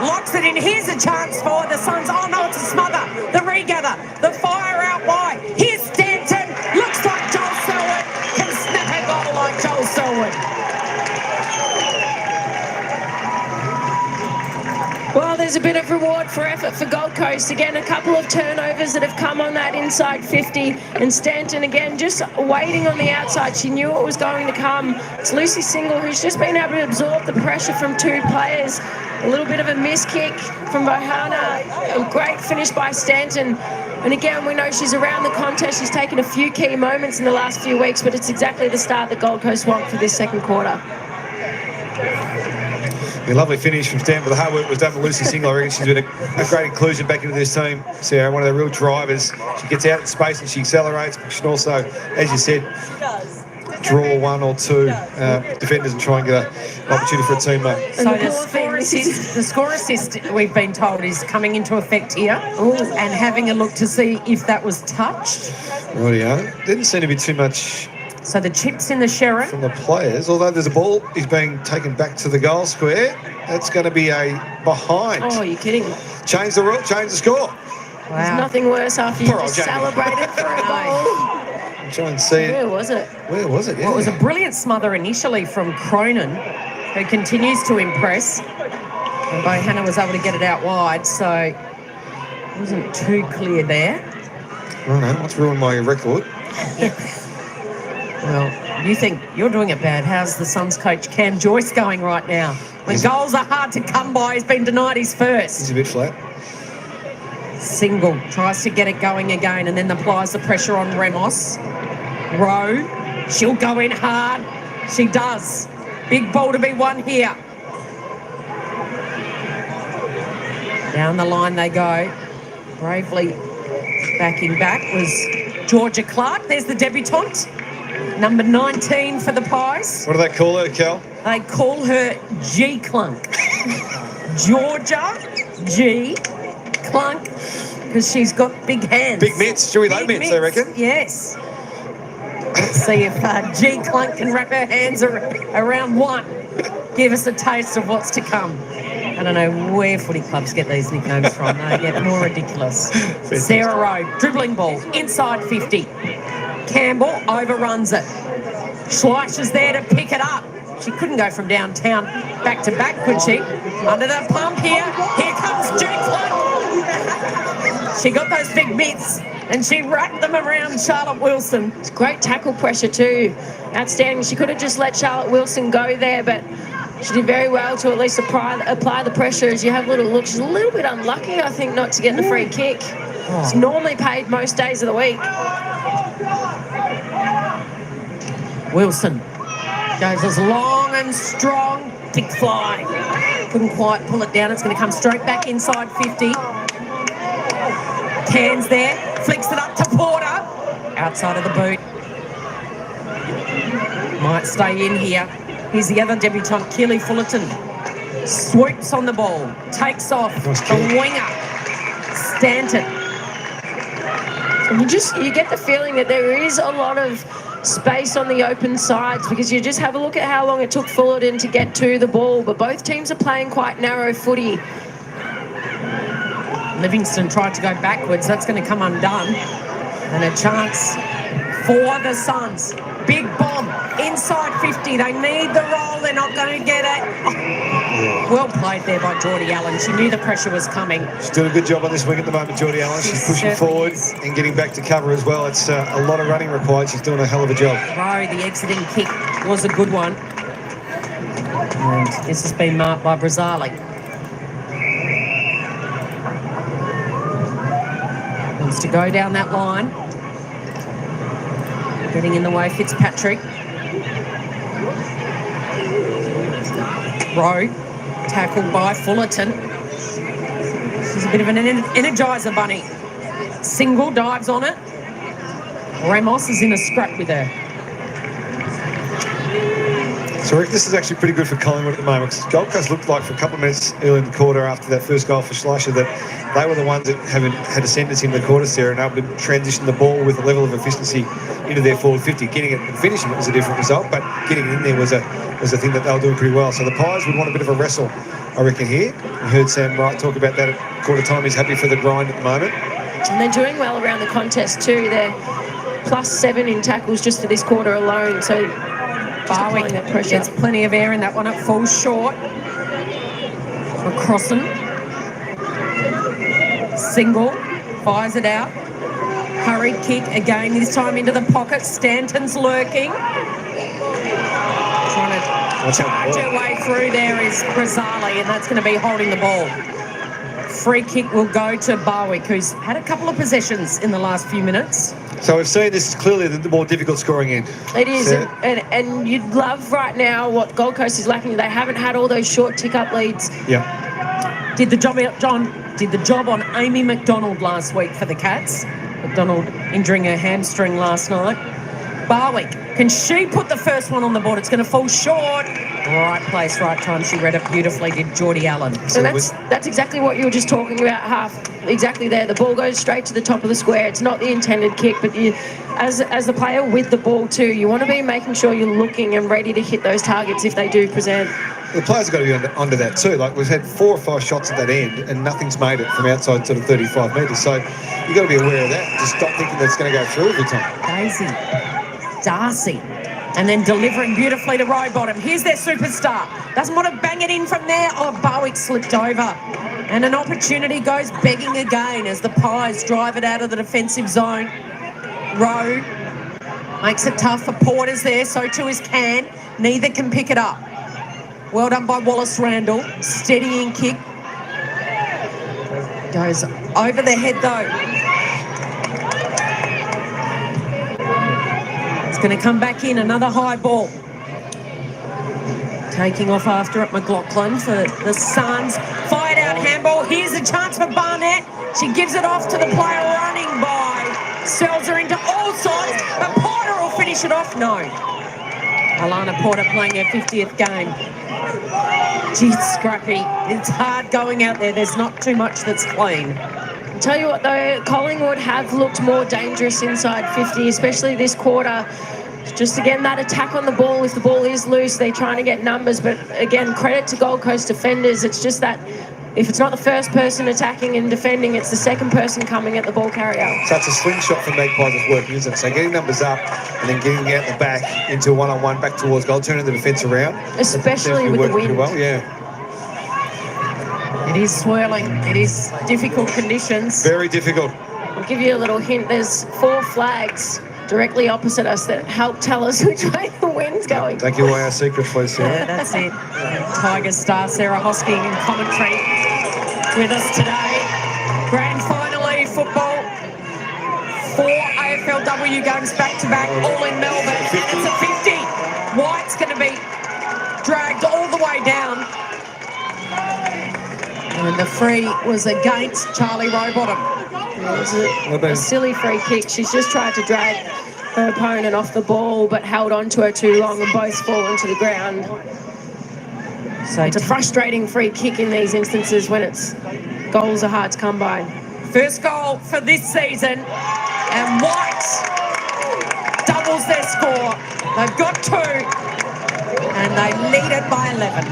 Locks it in. Here's a chance for the Suns. Oh, no, it's a smother. The regather. The fire out wide. Here's Stanton. Looks like Joel Selwood. Can snap a goal like Joel Selwood. Well, there's a bit of reward for effort for Gold Coast. Again, a couple of turnovers that have come on that inside 50. And Stanton, again, just waiting on the outside. She knew it was going to come. It's Lucy Single, who's just been able to absorb the pressure from two players. A little bit of a miss kick from Bohana. A great finish by Stanton. And again, we know she's around the contest. She's taken a few key moments in the last few weeks, but it's exactly the start that Gold Coast want for this second quarter. A lovely finish from Stanton, but the hard work was done for Lucy Single. I reckon she's been a great inclusion back into this team. So one of the real drivers. She gets out in space and she accelerates. She can also, as you said, draw one or two defenders and try and get an opportunity for a teammate. So the score assist, we've been told, is coming into effect here. And having a look to see if that was touched. Rightio. Didn't seem to be too much. So the chips in the Sharon. From the players, although there's a ball is being taken back to the goal square. That's going to be a behind. Oh, you're kidding. Change the rule, change the score. Wow. There's nothing worse after you just celebrated for a goal. Try and see it. Where was it? Where was it? Yeah. Well, it was a brilliant smother initially from Cronin, who continues to impress. And Bohana was able to get it out wide, so it wasn't too clear there. Oh no, what's ruined my record? Well, you think you're doing it bad. How's the Suns coach Cam Joyce going right now? When goals are hard to come by, he's been denied his first. He's a bit flat. Single tries to get it going again and then applies the pressure on Ramos. Rowe, she'll go in hard. She does. Big ball to be won here. Down the line they go. Bravely backing back was Georgia Clark. There's the debutante. Number 19 for the Pies. What do they call her, Cal? They call her G Clunk. Georgia G Clunk, because she's got big hands. Big mitts. Chewy low mitts, I reckon. Yes. Let's see if G Clunk can wrap her hands around one. Give us a taste of what's to come. I don't know where footy clubs get these nicknames from. They get more ridiculous. Sarah Rowe, dribbling ball, inside 50. Campbell overruns it. Schleich is there to pick it up. She couldn't go from downtown back to back, could she? Under the pump here. Here comes G Clunk. She got those big mitts and she wrapped them around Charlotte Wilson. It's great tackle pressure too. Outstanding. She could have just let Charlotte Wilson go there, but she did very well to at least apply the pressure. As you have a little look, she's a little bit unlucky, I think, not to get the free kick. It's normally paid most days of the week. Wilson goes as long and strong. Kick fly. Couldn't quite pull it down. It's going to come straight back inside 50. Cairns there. Flicks it up to Porter. Outside of the boot. Might stay in here. Here's the other debutante, Keely Fullerton. Swoops on the ball. Takes off. The winger. Stanton. And you get the feeling that there is a lot of space on the open sides, because you just have a look at how long it took Fullerton to get to the ball, but both teams are playing quite narrow footy. Livingston tried to go backwards. That's going to come undone. And a chance for the Suns. Big bomb inside 50. They need the roll. They're not going to get it. Oh, well played there by Geordie Allen. She knew the pressure was coming. She's doing a good job on this wing at the moment, Geordie Allen. She's pushing forward and getting back to cover as well. It's a lot of running required. She's doing a hell of a job. Rowe, the exiting kick was a good one. And this has been marked by Brazzali. Wants to go down that line. Getting in the way, Fitzpatrick. Rowe, tackled by Fullerton. She's a bit of an energizer bunny. Single, dives on it. Ramos is in a scrap with her. So Rick, this is actually pretty good for Collingwood at the moment. Gold Coast looked like for a couple of minutes early in the quarter after that first goal for Schleicher that they were the ones that had ascendance in the quarters there and able to transition the ball with a level of efficiency into their forward 50. Getting it and finishing it was a different result, but getting it in there was a thing that they were doing pretty well. So the Pies would want a bit of a wrestle, I reckon, here. We heard Sam Wright talk about that at quarter time. He's happy for the grind at the moment. And they're doing well around the contest too. They're +7 in tackles just for this quarter alone. So Barwick gets plenty of air in that one. It falls short. For Crossan. Single, fires it out. Hurried kick again, this time into the pocket. Stanton's lurking. Trying to charge her way through there is Brazali, and that's going to be holding the ball. Free kick will go to Barwick, who's had a couple of possessions in the last few minutes. So we've seen this is clearly the more difficult scoring end. It is, So- and you'd love right now what Gold Coast is lacking. They haven't had all those short tick-up leads. Yeah. Did the job on Amy McDonald last week for the Cats. McDonald injuring her hamstring last night. Barwick, can she put the first one on the board? It's going to fall short. Right place, right time. She read it beautifully, did Geordie Allen. So that's exactly what you were just talking about, half exactly there. The ball goes straight to the top of the square. It's not the intended kick, but you, as the player with the ball too, you want to be making sure you're looking and ready to hit those targets if they do present. The players have got to be under that too. Like, we've had 4 or 5 shots at that end and nothing's made it from outside sort of 35 metres. So you've got to be aware of that. Just stop thinking that's going to go through every time. Daisy, Darcy, and then delivering beautifully to Rowbottom. Here's their superstar. Doesn't want to bang it in from there. Oh, Barwick slipped over. And an opportunity goes begging again as the Pies drive it out of the defensive zone. Rowe makes it tough for Porters there, so too is Can. Neither can pick it up. Well done by Wallace Randall. Steadying kick. Goes over the head though. It's going to come back in. Another high ball. Taking off after it, McLaughlin for the Suns. Fired out handball. Here's a chance for Barnett. She gives it off to the player running by. Sells her into all sides. But Porter will finish it off. No. Alana Porter playing her 50th game. Geez, scrappy. It's hard going out there. There's not too much that's clean. Tell you what though, Collingwood have looked more dangerous inside 50, especially this quarter. Just again, that attack on the ball, if the ball is loose, they're trying to get numbers. But again, credit to Gold Coast defenders. It's just that if it's not the first person attacking and defending, it's the second person coming at the ball carrier. So it's a slingshot for Magpies that's working, isn't it? So getting numbers up and then getting out the back into a one-on-one back towards goal, turning the defence around. Especially with the wind. Well, yeah. It is swirling. It is difficult conditions. Very difficult. I'll give you a little hint. There's 4 flags directly opposite us that help tell us which way the wind's going. Don't give away our secret, please, Sarah. Yeah, that's it. Tiger star Sarah Hosking in commentary with us today. Grand finale football. 4 AFLW games back-to-back, all in Melbourne. And it's a 50. White's going to be dragged all the way down. And the free was against Charlie Rowbottom. It was a silly free kick. She's just tried to drag her opponent off the ball, but held on to her too long and both fallen to the ground. So it's a frustrating free kick in these instances when goals are hard to come by. First goal for this season, and White doubles their score. They've got 2, and they lead it by 11.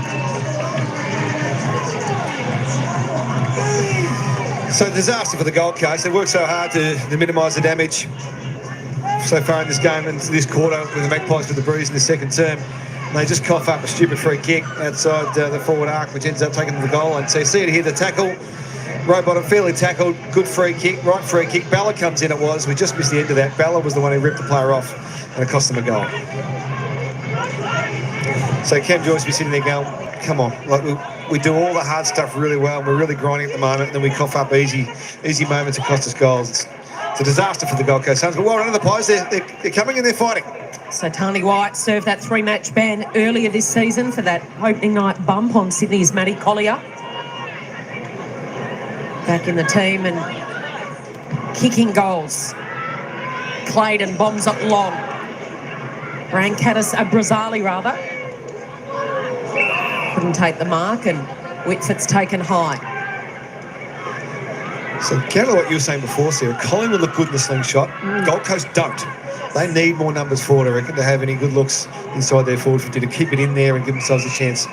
So disaster for the Gold Coast. They worked so hard to minimise the damage so far in this game and this quarter with the Magpies with the breeze in the second term. And they just cough up a stupid free kick outside the forward arc, which ends up taking them to the goal line. So you see it here, the tackle. Rowbottom fairly tackled, good free kick, right free kick. Balla comes in, it was. We just missed the end of that. Balla was the one who ripped the player off and it cost them a goal. So Cam Joyce be sitting there going, come on, like we do all the hard stuff really well. We're really grinding at the moment, and then we cough up easy moments that cost us goals. It's a disaster for the Gold Coast Suns. But well done to the Pies. They're coming and they're fighting. So Tani White served that 3-match ban earlier this season for that opening night bump on Sydney's Maddie Collier. Back in the team and kicking goals. Claydon bombs up long. Brazali rather. Couldn't take the mark, and Whitford's taken high. So counter what you were saying before, Sarah, Collingwood look good in the slingshot. Gold Coast don't. They need more numbers forward, I reckon, to have any good looks inside their forward 50, to keep it in there and give themselves a chance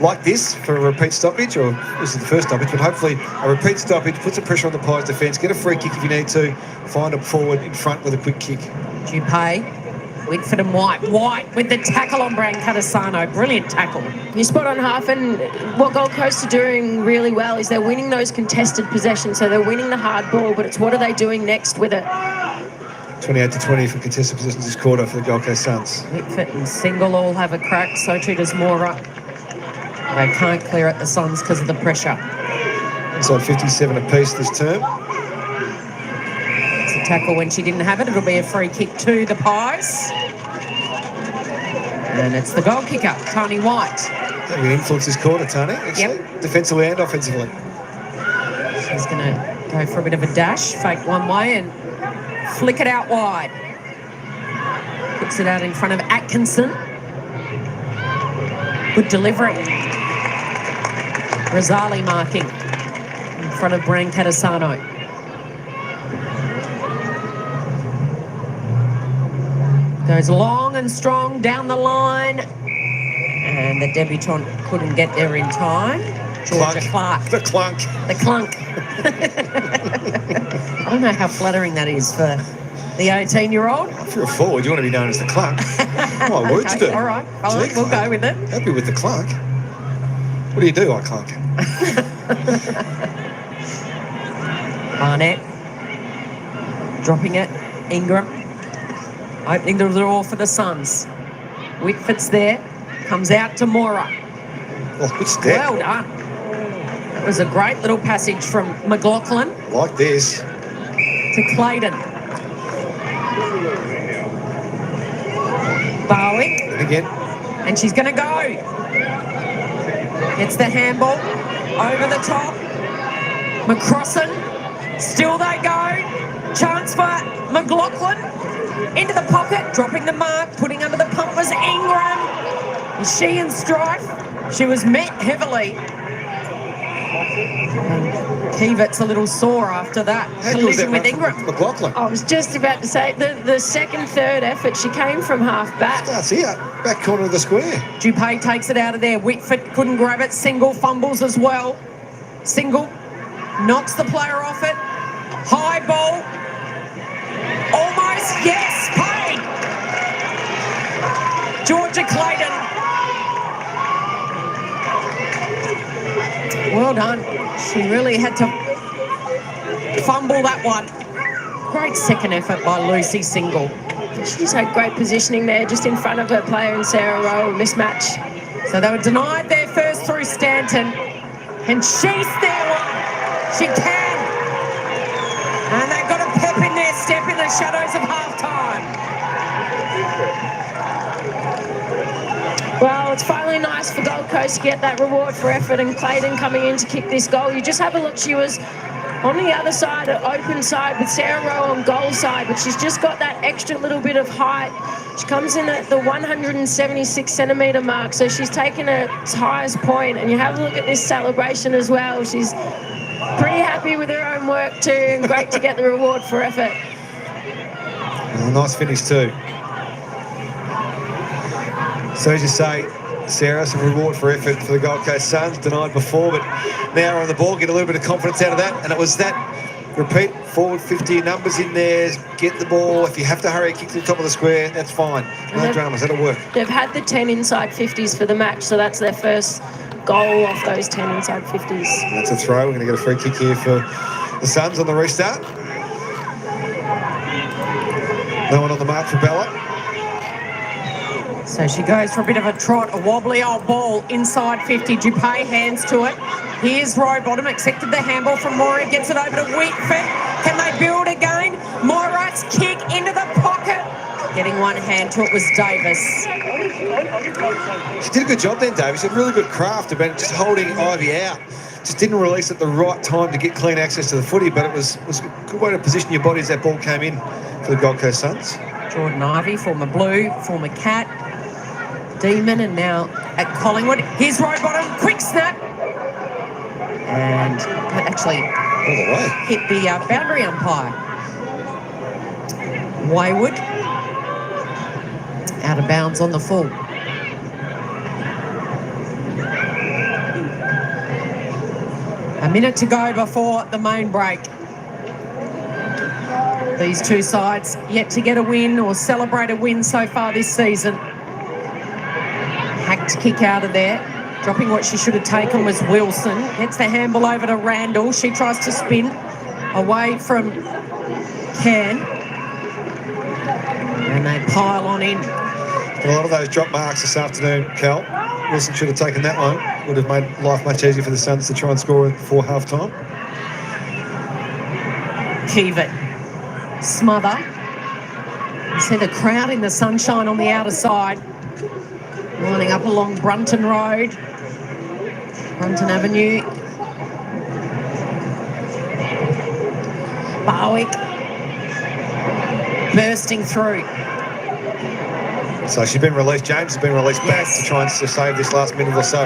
like this for a repeat stoppage, or this is the first stoppage, but hopefully a repeat stoppage, put some pressure on the Pies defence, get a free kick if you need to, find a forward in front with a quick kick. Dupay Whitford and White. White with the tackle on Brancatisano. Brilliant tackle. You're spot on, Half, and what Gold Coast are doing really well is they're winning those contested possessions, so they're winning the hard ball, but it's what are they doing next with it? 28-20 for contested positions this quarter for the Gold Coast Suns. Whitford and Single all have a crack, so too does Mora. They can't clear at the Suns because of the pressure. Inside 57 apiece this term. It's a tackle when she didn't have it. It'll be a free kick to the Pies. And it's the goal kicker, Tony White. Having an influence this quarter, Tony, actually. Yep. Defensively and offensively. She's going to go for a bit of a dash, fake one way and flick it out wide. Puts it out in front of Atkinson. Good delivery. Rosali marking in front of Brancatisano. Goes long and strong down the line. And the debutant couldn't get there in time. Georgia Clark. The clunk. The clunk. I don't know how flattering that is for the 18-year-old. If you're a forward, you want to be known as the clunk. My words Okay, do. all right, we'll go with it. Happy with the clunk. What do you do, I clunk? Barnett. Dropping it. Ingram. Opening the door for the Suns. Whitford's there. Comes out to Mora. Oh, good step. Well done. That was a great little passage from McLaughlin. Like this. To Clayton. Barwick. And again. And she's going to go. Gets the handball. Over the top. McCrossan. Still they go. Chance for McLaughlin. Into the pocket. Dropping the mark. Putting under the pump was Ingram. She in strife. She was met heavily. And Kievert's a little sore after that collision with Ingram. McLaughlin. I was just about to say, the second, third effort, she came from half back. Starts here, back corner of the square. Dupay takes it out of there. Whitford couldn't grab it. Single fumbles as well. Single knocks the player off it. High ball. Almost, yes, paid. Georgia Clayton. Well done. She really had to fumble that one. Great second effort by Lucy Single. She just had great positioning there, just in front of her player and Sarah Rowe, mismatch. So they were denied their first through Stanton. And she's there one. She can. And they've got a pep in their step in the shadows of halftime. Well, it's finally nice for Gold Coast to get that reward for effort, and Clayton coming in to kick this goal. You just have a look, she was on the other side, open side, with Sarah Rowe on goal side, but she's just got that extra little bit of height. She comes in at the 176 centimetre mark, so she's taken her highest point, and you have a look at this celebration as well. She's pretty happy with her own work too, and great to get the reward for effort. Well, nice finish too. So as you say, Sarah, some reward for effort for the Gold Coast Suns, denied before, but now on the ball, get a little bit of confidence out of that. And it was that repeat, forward 50 numbers in there, get the ball. If you have to hurry, kick to the top of the square, that's fine. No dramas, that'll work. They've had the 10 inside 50s for the match, so that's their first goal off those 10 inside 50s. That's a throw. We're going to get a free kick here for the Suns on the restart. No one on the mark for Bella. So she goes for a bit of a trot, a wobbly old ball inside 50. Dupay hands to it. Here's Rowbottom, accepted the handball from Mora, gets it over to Whitford. Can they build again? Mora's kick into the pocket. Getting one hand to it was Davis. She did a good job then, Davis. She had really good craft about just holding Ivy out. Just didn't release at the right time to get clean access to the footy, but it was a good way to position your body as that ball came in for the Gold Coast Suns. Jordan Ivy, former Blue, former Cat, Demon, and now at Collingwood. Here's Rowbottom, quick snap. And actually all the way hit the boundary umpire. Wayward out of bounds on the full. A minute to go before the main break. These two sides yet to get a win or celebrate a win so far this season. Hacked kick out of there. Dropping what she should have taken was Wilson. Gets the handball over to Randall. She tries to spin away from Can. And they pile on in. A lot of those drop marks this afternoon, Cal. Wilson should have taken that one. Would have made life much easier for the Suns to try and score before half-time. Keevan. Smother. You see the crowd in the sunshine on the outer side. Lining up along Brunton Road. Brunton Avenue. Barwick. Bursting through. So she's been released. James has been released back to try and to save this last minute or so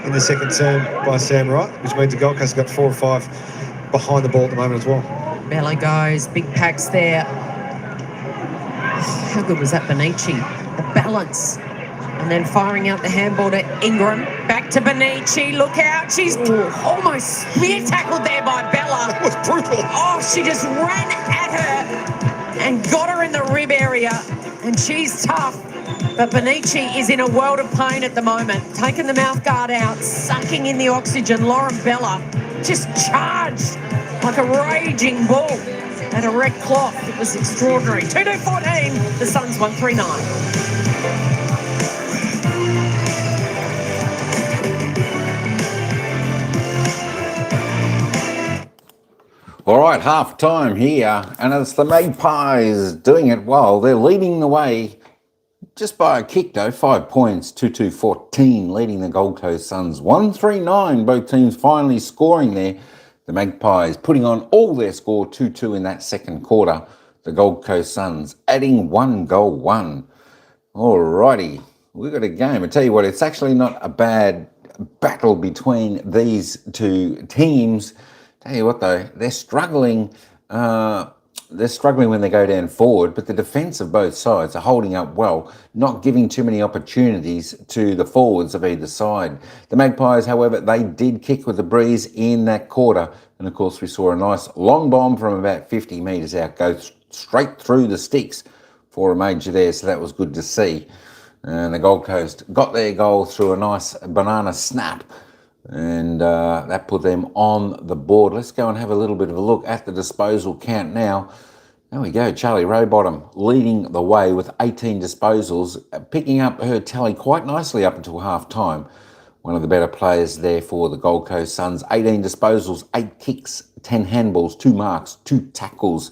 in the second term by Sam Wright, which means the Gold Coast have got 4 or 5 behind the ball at the moment as well. Bella goes, big packs there. How good was that, Benici? The balance. And then firing out the handball to Ingram. Back to Benici. Look out. She's almost spear tackled there by Bella. That was brutal. Oh, she just ran at her and got her in the rib area. And she's tough. But Benici is in a world of pain at the moment. Taking the mouth guard out, sucking in the oxygen. Lauren Bella just charged like a raging bull at a red cloth. It was extraordinary. 2-2-14, the Suns 139. All right, half time here, and it's the Magpies doing it well. They're leading the way just by a kick, though. 5 points, 2-2-14, leading the Gold Coast Suns 139. Both teams finally scoring there. The Magpies putting on all their score, 2-2 in that second quarter. The Gold Coast Suns adding 1 goal, 1. All righty, we've got a game. I tell you what, it's actually not a bad battle between these two teams. Tell you what though, they're struggling. They're struggling when they go down forward, but the defence of both sides are holding up well, not giving too many opportunities to the forwards of either side. The Magpies, however, they did kick with the breeze in that quarter, and of course we saw a nice long bomb from about 50 metres out go straight through the sticks for a major there, so that was good to see. And the Gold Coast got their goal through a nice banana snap, and that put them on the board. Let's go and have a little bit of a look at the disposal count now. There we go, Charlie Rowbottom leading the way with 18 disposals, picking up her tally quite nicely up until half-time. One of the better players there for the Gold Coast Suns. 18 disposals, 8 kicks, 10 handballs, 2 marks, 2 tackles.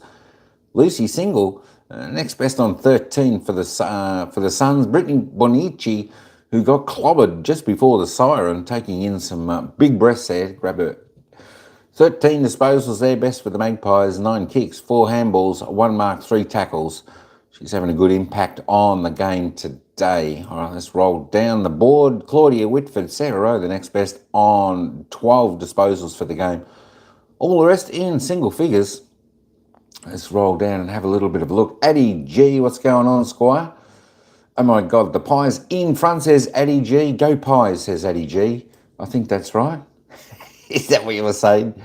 Lucy Single, next best on 13 for the Suns. Brittany Bonici, who got clobbered just before the siren, taking in some big breaths there. Grab her. 13 disposals there, best for the Magpies. 9 kicks, 4 handballs, 1 mark, 3 tackles. She's having a good impact on the game today. All right, let's roll down the board. Claudia Whitford, Sarah Rowe, the next best on 12 disposals for the game. All the rest in single figures. Let's roll down and have a little bit of a look. Addie G, what's going on, Squire? Oh my God, the Pies in front, says Addie G. Go Pies, says Addie G. I think that's right. Is that what you were saying?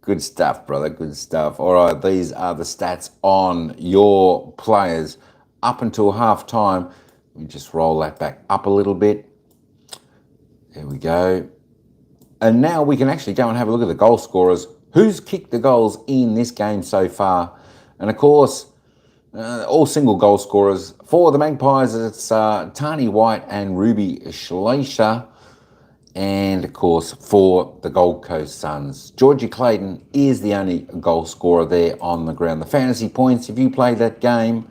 Good stuff, brother, good stuff. All right, these are the stats on your players up until half-time. Let me just roll that back up a little bit. There we go. And now we can actually go and have a look at the goal scorers. Who's kicked the goals in this game so far? And of course, all single goal scorers. For the Magpies, it's Tani White and Ruby Schleicher. And of course, for the Gold Coast Suns, Georgie Clayton is the only goal scorer there on the ground. The fantasy points, if you play that game,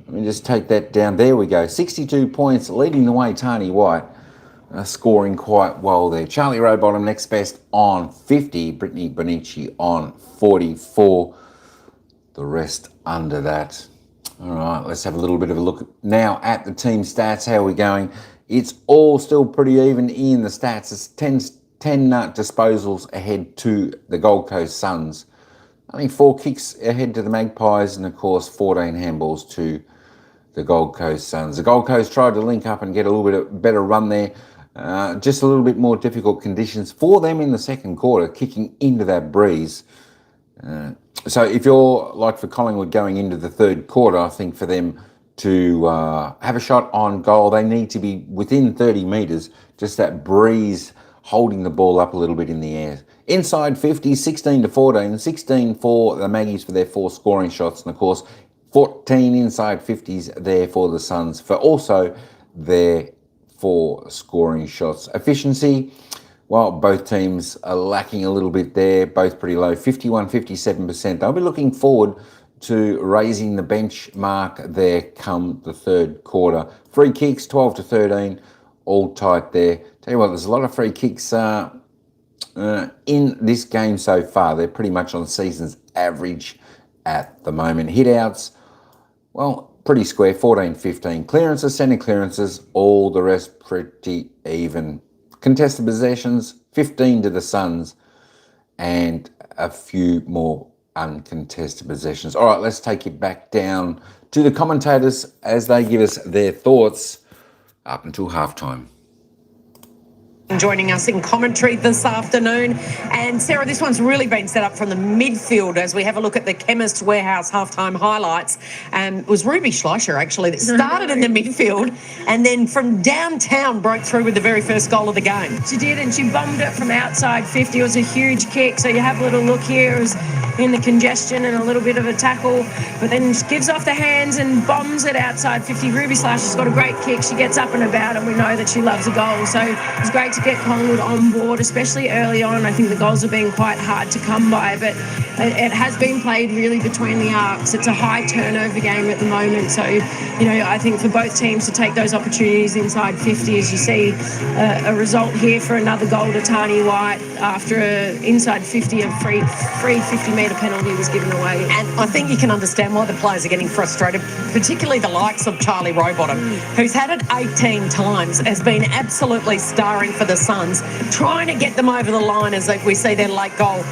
let me just take that down. There we go. 62 points, leading the way, Tani White, scoring quite well there. Charlie Rowbottom, next best on 50. Brittany Bonici on 44. The rest under that. All right, let's have a little bit of a look now at the team stats. How are we going? It's all still pretty even in the stats. It's 10 disposals ahead to the Gold Coast Suns. Only 4 kicks ahead to the Magpies, and of course 14 handballs to the Gold Coast Suns. The Gold Coast tried to link up and get a little bit of better run there. Just a little bit more difficult conditions for them in the second quarter, kicking into that breeze. So if you're like for Collingwood going into the third quarter, I think for them to have a shot on goal, they need to be within 30 metres, just that breeze holding the ball up a little bit in the air. Inside 50, 16-14, 16 for the Maggies for their 4 scoring shots, and of course 14 inside 50s there for the Suns for also their 4 scoring shots. Efficiency, well, both teams are lacking a little bit there, both pretty low, 51, 57%. They'll be looking forward to raising the benchmark there come the third quarter. Free kicks, 12-13, all tight there. Tell you what, there's a lot of free kicks in this game so far. They're pretty much on season's average at the moment. Hit-outs, well, pretty square, 14-15. Clearances, centre clearances, all the rest pretty even. Contested possessions, 15 to the Suns, and a few more uncontested possessions. All right, let's take it back down to the commentators as they give us their thoughts up until halftime. Joining us in commentary this afternoon. And Sarah, this one's really been set up from the midfield as we have a look at the Chemist Warehouse halftime highlights. It was Ruby Schleicher actually that started in the midfield and then from downtown broke through with the very first goal of the game. She did, and she bombed it from outside 50. It was a huge kick. So you have a little look here. It was in the congestion and a little bit of a tackle, but then she gives off the hands and bombs it outside 50. Ruby Schleicher's got a great kick. She gets up and about, and we know that she loves a goal. So it's great to get Collingwood on board, especially early on. I think the goals have been quite hard to come by, but it has been played really between the arcs. It's a high turnover game at the moment. So, you know, I think for both teams to take those opportunities inside 50, as you see a result here for another goal to Tani White after inside 50, a free 50-metre penalty was given away. And I think you can understand why the players are getting frustrated, particularly the likes of Charlie Rowbottom, who's had it 18 times, has been absolutely starring for the Suns, trying to get them over the line as we see their late goal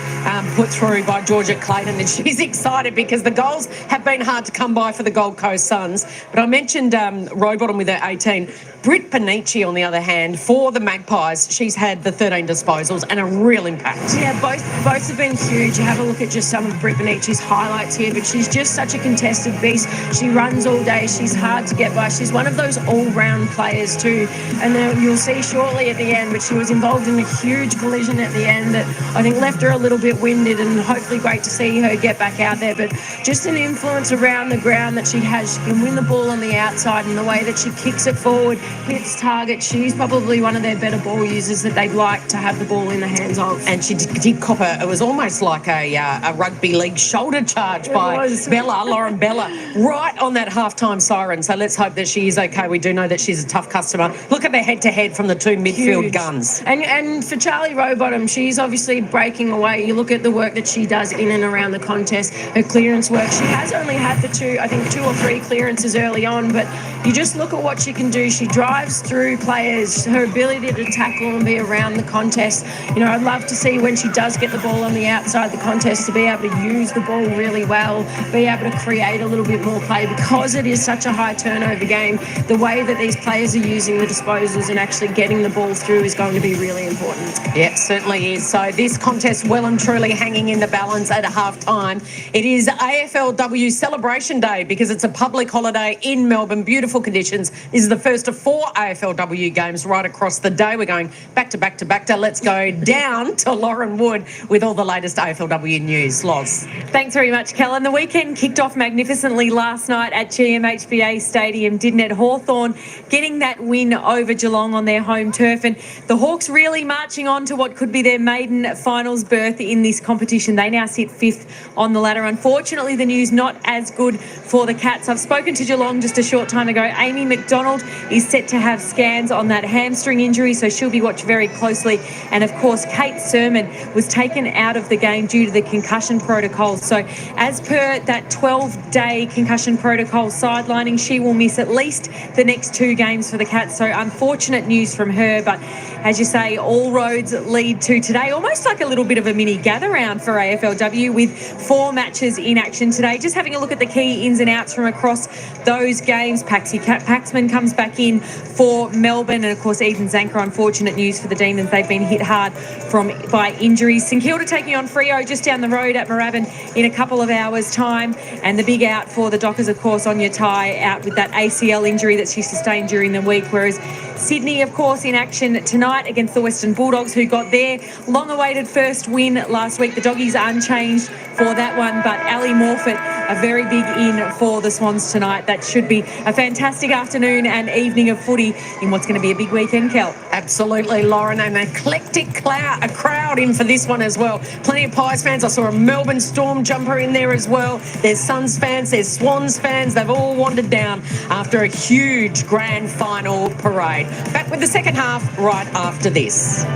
put through by Georgia Clayton. And she's excited because the goals have been hard to come by for the Gold Coast Suns. But I mentioned Rowbottom with her 18. Britt Benici, on the other hand, for the Magpies, she's had the 13 disposals and a real impact. Yeah, both have been huge. You have a look at just some of Britt Benici's highlights here, but she's just such a contested beast. She runs all day. She's hard to get by. She's one of those all-round players too. And you'll see shortly at the end, but she was involved in a huge collision at the end that I think left her a little bit winded, and hopefully great to see her get back out there. But just an influence around the ground that she has. She can win the ball on the outside, and the way that she kicks it forward, hits target. She's probably one of their better ball users that they'd like to have the ball in the hands of. And she did cop it was almost like a rugby league shoulder charge by Lauren Bella, right on that halftime siren. So let's hope that she is okay. We do know that she's a tough customer. Look at the head-to-head from the two midfield guns. And for Charlie Rowbottom, she's obviously breaking away. You look at the work that she does in and around the contest, her clearance work. She has only had two or three clearances early on, but you just look at what she can do. She drives through players, her ability to tackle and be around the contest. You know, I'd love to see when she does get the ball on the outside of the contest to be able to use the ball really well, be able to create a little bit more play because it is such a high turnover game. The way that these players are using the disposals and actually getting the ball through is going to be really important. Yeah, it certainly is. So this contest well and truly hanging in the balance at half-time. It is AFLW Celebration Day because it's a public holiday in Melbourne. Beautiful conditions. This is the first of 4 AFLW games right across the day. We're going back to back to back to. Let's go down to Lauren Wood with all the latest AFLW news. Loz. Thanks very much, Kellen. The weekend kicked off magnificently last night at GMHBA Stadium, didn't it? Hawthorn getting that win over Geelong on their home turf, and the Hawks really marching on to what could be their maiden finals berth in this competition. They now sit 5th on the ladder. Unfortunately, the news not as good for the Cats. I've spoken to Geelong just a short time ago. Amy McDonald is set to have scans on that hamstring injury, so she'll be watched very closely. And of course, Kate Sermon was taken out of the game due to the concussion protocol. So as per that 12-day concussion protocol sidelining, she will miss at least the next 2 games for the Cats. So unfortunate news from her, but as you say, all roads lead to today, almost like a little bit of a mini gather round for AFLW with 4 matches in action today. Just having a look at the key ins and outs from across those games. Paxman comes back in for Melbourne, and of course Ethan Zanker. Unfortunate news for the Demons. They've been hit hard by injuries. St Kilda taking on Freo just down the road at Moorabbin in a couple of hours' time. And the big out for the Dockers, of course, Anya Tai out with that ACL injury that she sustained during the week, whereas Sydney, of course, in action tonight against the Western Bulldogs, who got their long-awaited first win last week. The Doggies unchanged for that one, but Ali Morfitt, a very big in for the Swans tonight. That should be a fantastic afternoon and evening of footy in what's going to be a big weekend, Kel. Absolutely, Lauren, an eclectic crowd in for this one as well. Plenty of Pies fans. I saw a Melbourne Storm jumper in there as well. There's Suns fans, there's Swans fans. They've all wandered down after a huge grand final parade. Back with the second half right after this.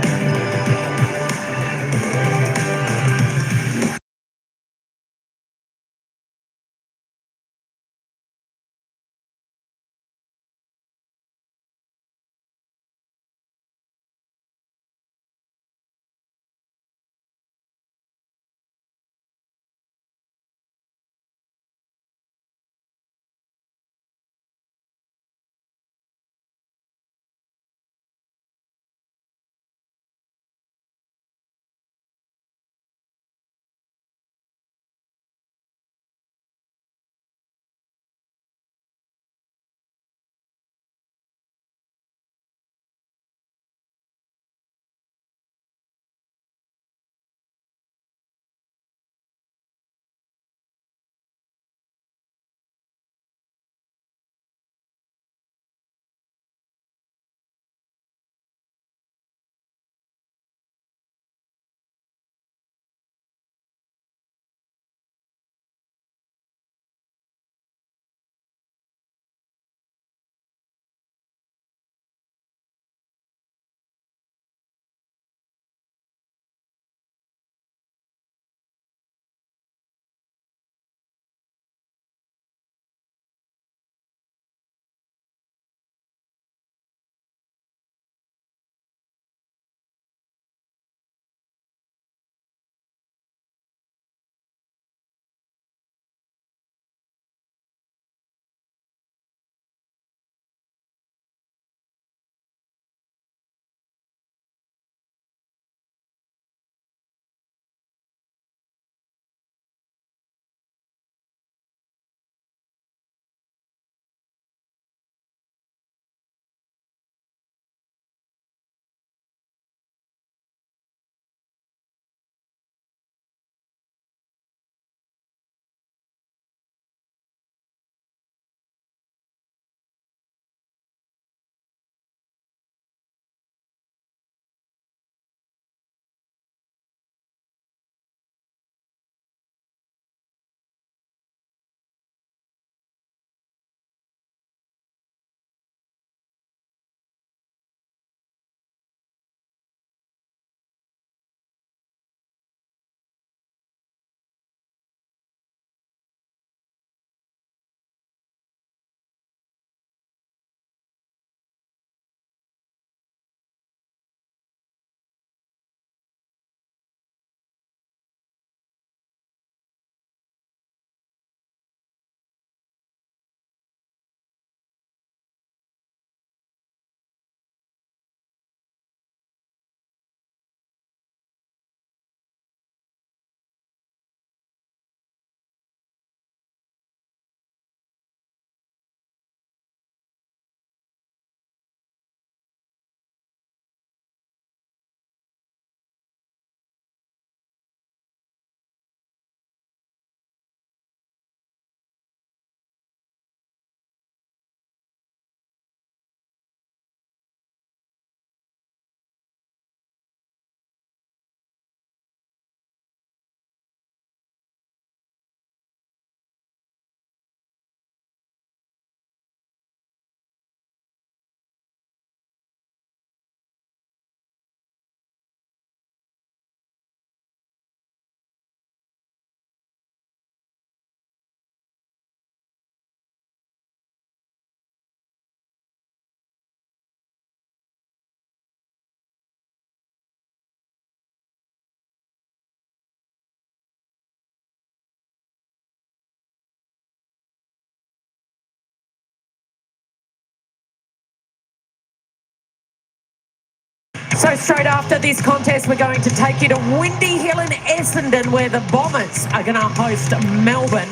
So straight after this contest, we're going to take you to Windy Hill in Essendon, where the Bombers are going to host Melbourne.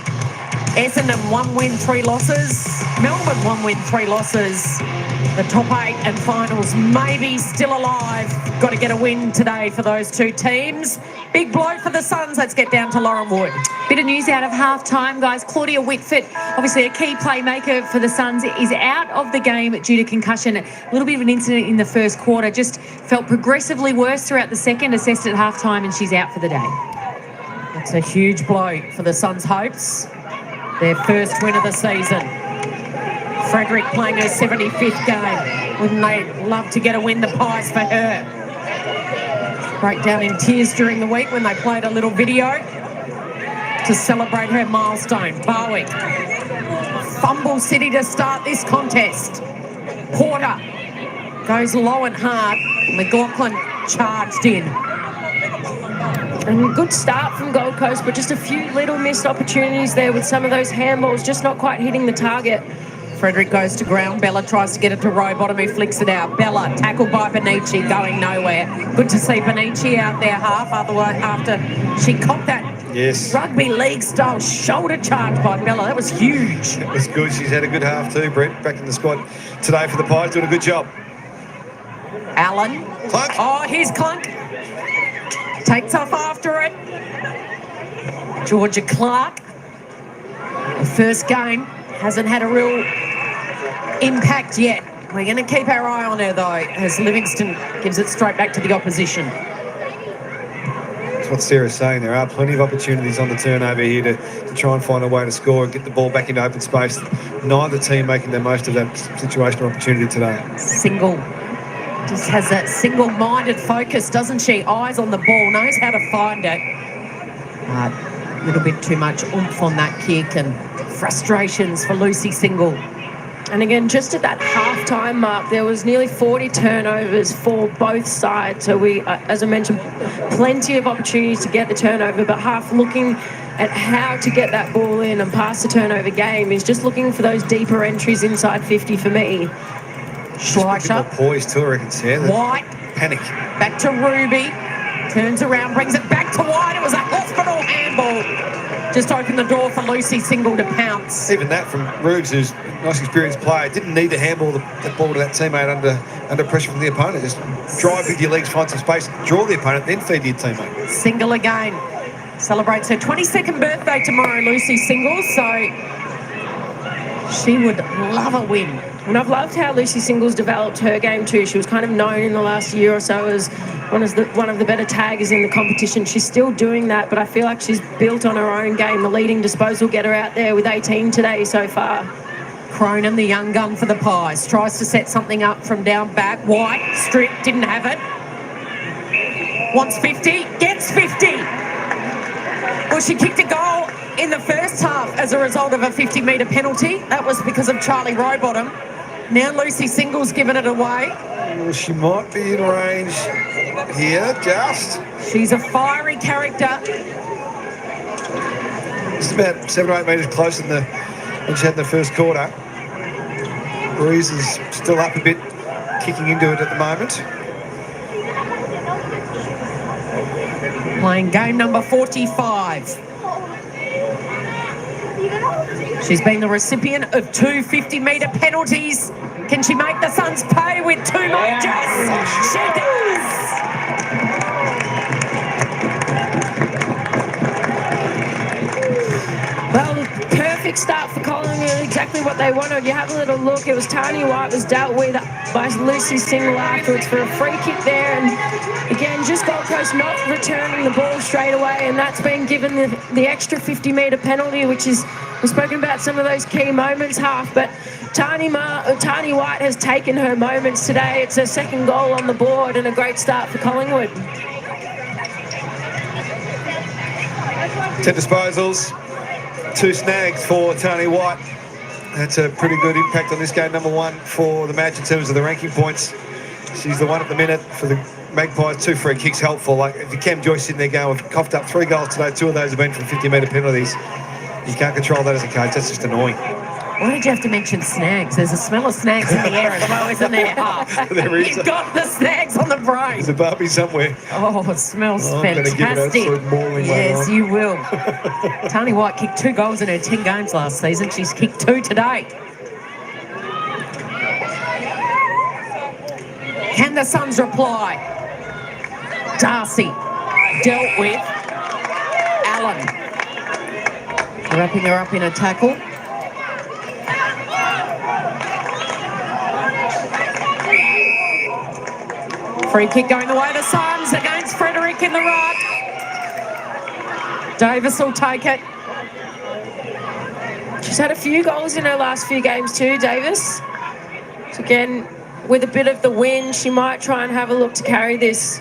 Essendon 1 win, 3 losses. Melbourne 1 win, 3 losses. The top 8 and finals maybe still alive. Got to get a win today for those two teams. Big blow for the Suns. Let's get down to Lauren Wood. Bit of news out of half-time, guys. Claudia Whitford, obviously a key playmaker for the Suns, is out of the game due to concussion. A little bit of an incident in the first quarter. Just felt progressively worse throughout the second, assessed at half-time, and she's out for the day. It's a huge blow for the Suns' hopes. Their first win of the season. Frederick playing her 75th game. Wouldn't they love to get a win? The Pies for her. Break down in tears during the week when they played a little video to celebrate her milestone. Barwick. Fumble City to start this contest. Porter goes low and hard. McLaughlin charged in. And good start from Gold Coast, but just a few little missed opportunities there with some of those handballs just not quite hitting the target. Frederick goes to ground. Bella tries to get it to Rowbottom, who flicks it out. Bella tackled by Benici, going nowhere. Good to see Benici out there otherwise after she copped that rugby league style shoulder charge by Bella. That was huge. It was good. She's had a good half too, Brett. Back in the squad today for the Pies, doing a good job. Allen. Clunk. Oh, here's Clunk. Takes off after it. Georgia Clark. The first game hasn't had a real impact yet. We're going to keep our eye on her, though, as Livingston gives it straight back to the opposition. That's what Sarah's saying. There are plenty of opportunities on the turnover here to try and find a way to score and get the ball back into open space. Neither team making the most of that situational opportunity today. Single. Just has that single-minded focus, doesn't she? Eyes on the ball, knows how to find it. A little bit too much oomph on that kick and frustrations for Lucy Single. And again, just at that half-time mark, there was nearly 40 turnovers for both sides. So we, as I mentioned, plenty of opportunities to get the turnover, but half looking at how to get that ball in and pass the turnover game is just looking for those deeper entries inside 50 for me. Schleicher. Poised too, I reckon, Sarah. White. Panic. Back to Ruby. Turns around, brings it back to White. It was a hospital handball. Just opened the door for Lucy Single to pounce. Even that from Rubes, who's a nice experienced player, didn't need to handball the ball to that teammate under pressure from the opponent. Just drive with your legs, find some space, draw the opponent, then feed your teammate. Single again. Celebrates her 22nd birthday tomorrow, Lucy Single, so she would love a win. And I've loved how Lucy Singles developed her game too. She was kind of known in the last year or so as one of the better taggers in the competition. She's still doing that, but I feel like she's built on her own game. The leading disposal get her out there with 18 today so far. Cronin, the young gun for the Pies, tries to set something up from down back. White, strip, didn't have it. Wants 50, gets 50. Well, she kicked a goal in the first half as a result of a 50-metre penalty. That was because of Charlie Rowbottom. Now Lucy Single's given it away. Well, she might be in range here, just. She's a fiery character. It's about 7 or 8 metres closer than she had in the first quarter. Breeze is still up a bit, kicking into it at the moment. Playing game number 45. She's been the recipient of 2 50-metre penalties. Can she make the Suns pay with 2 more? Yes, she does! Well, perfect start for Collingwood, exactly what they wanted. You have a little look, it was Tony White was dealt with by Lucy Single afterwards for a free kick there, and again, just Gold Coast not returning the ball straight away, and that's been given the extra 50-metre penalty, which is, we've spoken about some of those key moments, but Tani White has taken her moments today. It's her second goal on the board and a great start for Collingwood. 10 disposals, 2 snags for Tony White. That's a pretty good impact on this game, number 1 for the match in terms of the ranking points. She's the one at the minute for the Magpies. 2 free kicks helpful. Like if you Cam Joyce sitting there going, we've coughed up 3 goals today, 2 of those have been from 50-metre penalties. You can't control that as a coach. That's just annoying. Why did you have to mention snags? There's a smell of snags in the air as well, isn't there? Oh, There is. you've got the snags on the brain. There's a barbie somewhere. Oh, it smells I'm gonna fantastic. give it an absolute mauling later Yes, on. you will. Tony White kicked 2 goals in her 10 games last season. She's kicked 2 today. Can the Suns reply? Darcy dealt with Allen. Wrapping her up in a tackle. Free kick going the way of the Suns against Frederick in the ruck. Davis will take it. She's had a few goals in her last few games too, Davis. So again, with a bit of the wind, she might try and have a look to carry this.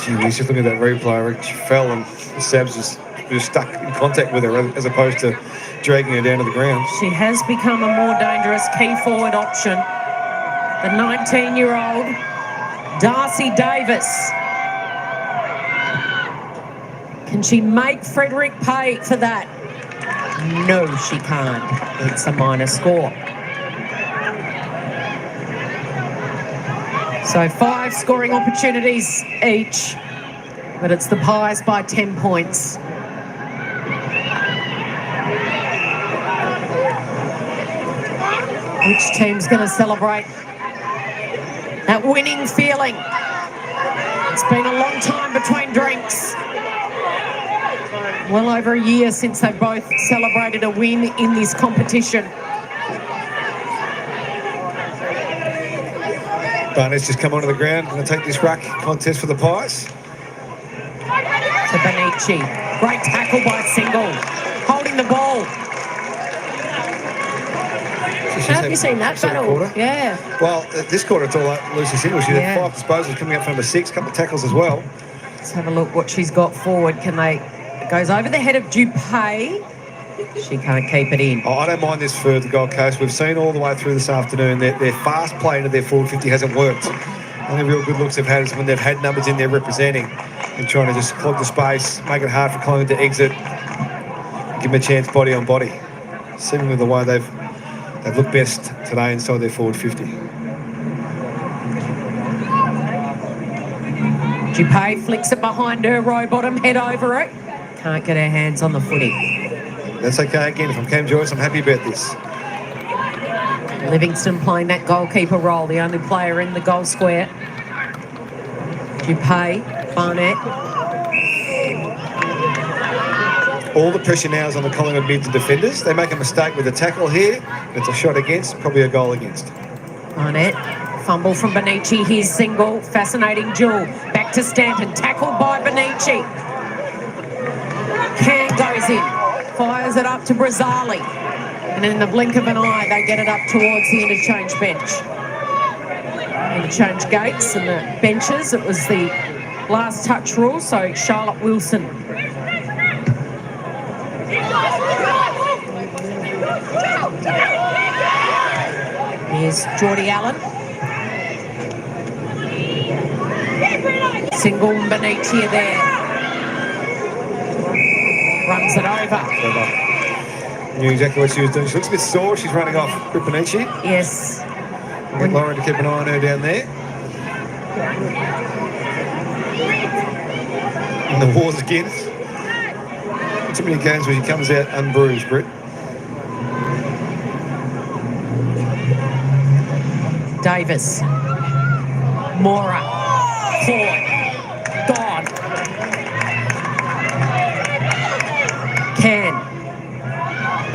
Gee, just looking at that replay, she fell and Sabs was stuck in contact with her as opposed to dragging her down to the ground. She has become a more dangerous key forward option. The 19-year-old Darcy Davis. Can she make Frederick pay for that? No, she can't. It's a minor score. So 5 scoring opportunities each, but it's the Pies by 10 points. Which team's going to celebrate that winning feeling? It's been a long time between drinks. Well over a year since they've both celebrated a win in this competition. Barnett's just come onto the ground, going to take this ruck contest for the Pies. To Benici. Great tackle by Single. Holding the ball. Have you seen that battle? Quarter. Yeah. Well, this quarter it's all like Lucy Single. She Yeah. had 5 disposals coming up for number 6, couple of tackles as well. Let's have a look what she's got forward. Can they... It goes over the head of Dupay. She can't keep it in. Oh, I don't mind this for the Gold Coast. We've seen all the way through this afternoon their fast play into their forward 50 hasn't worked. Only real good looks they've had is when they've had numbers in there representing and trying to just clog the space, make it hard for Collingwood to exit, give them a chance body on body. Seemingly the way they've looked best today inside their forward 50. Dupay flicks it behind her, row bottom, head over it. Can't get her hands on the footy. That's okay. Again, if I'm Cam Joyce, I'm happy about this. Livingston playing that goalkeeper role, the only player in the goal square. Dupay, Barnett. All the pressure now is on the Collingwood mids and defenders. They make a mistake with a tackle here. It's a shot against, probably a goal against. Barnett, fumble from Benici. Here's Single, fascinating duel. Back to Stanton, tackled by Benici. Can goes in, fires it up to Brazzali. And in the blink of an eye, they get it up towards the interchange bench. Interchange gates and the benches. It was the last touch rule, so Charlotte Wilson. Here's Geordie Allen. Single and Benici are there. Runs it over. Knew exactly what she was doing. She looks a bit sore. She's running off Benici. Yes. Get Lauren to keep an eye on her down there. And the Wars again. Too many games where she comes out unbruised, Britt. Davis. Mora. Ford. Gone. Can.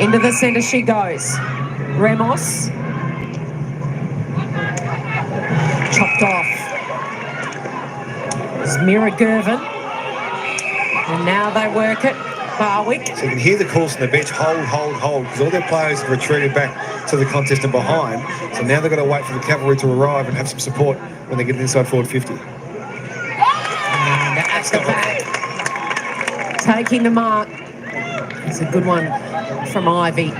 Into the centre she goes. Ramos. Chopped off. It's Mira Gervin. And now they work it. Barwick. So you can hear the calls from the bench, hold, because all their players have retreated back to the contest and behind. So now they've got to wait for the cavalry to arrive and have some support when they get inside forward 50. And at the back. Taking the mark. It's a good one from Ivy.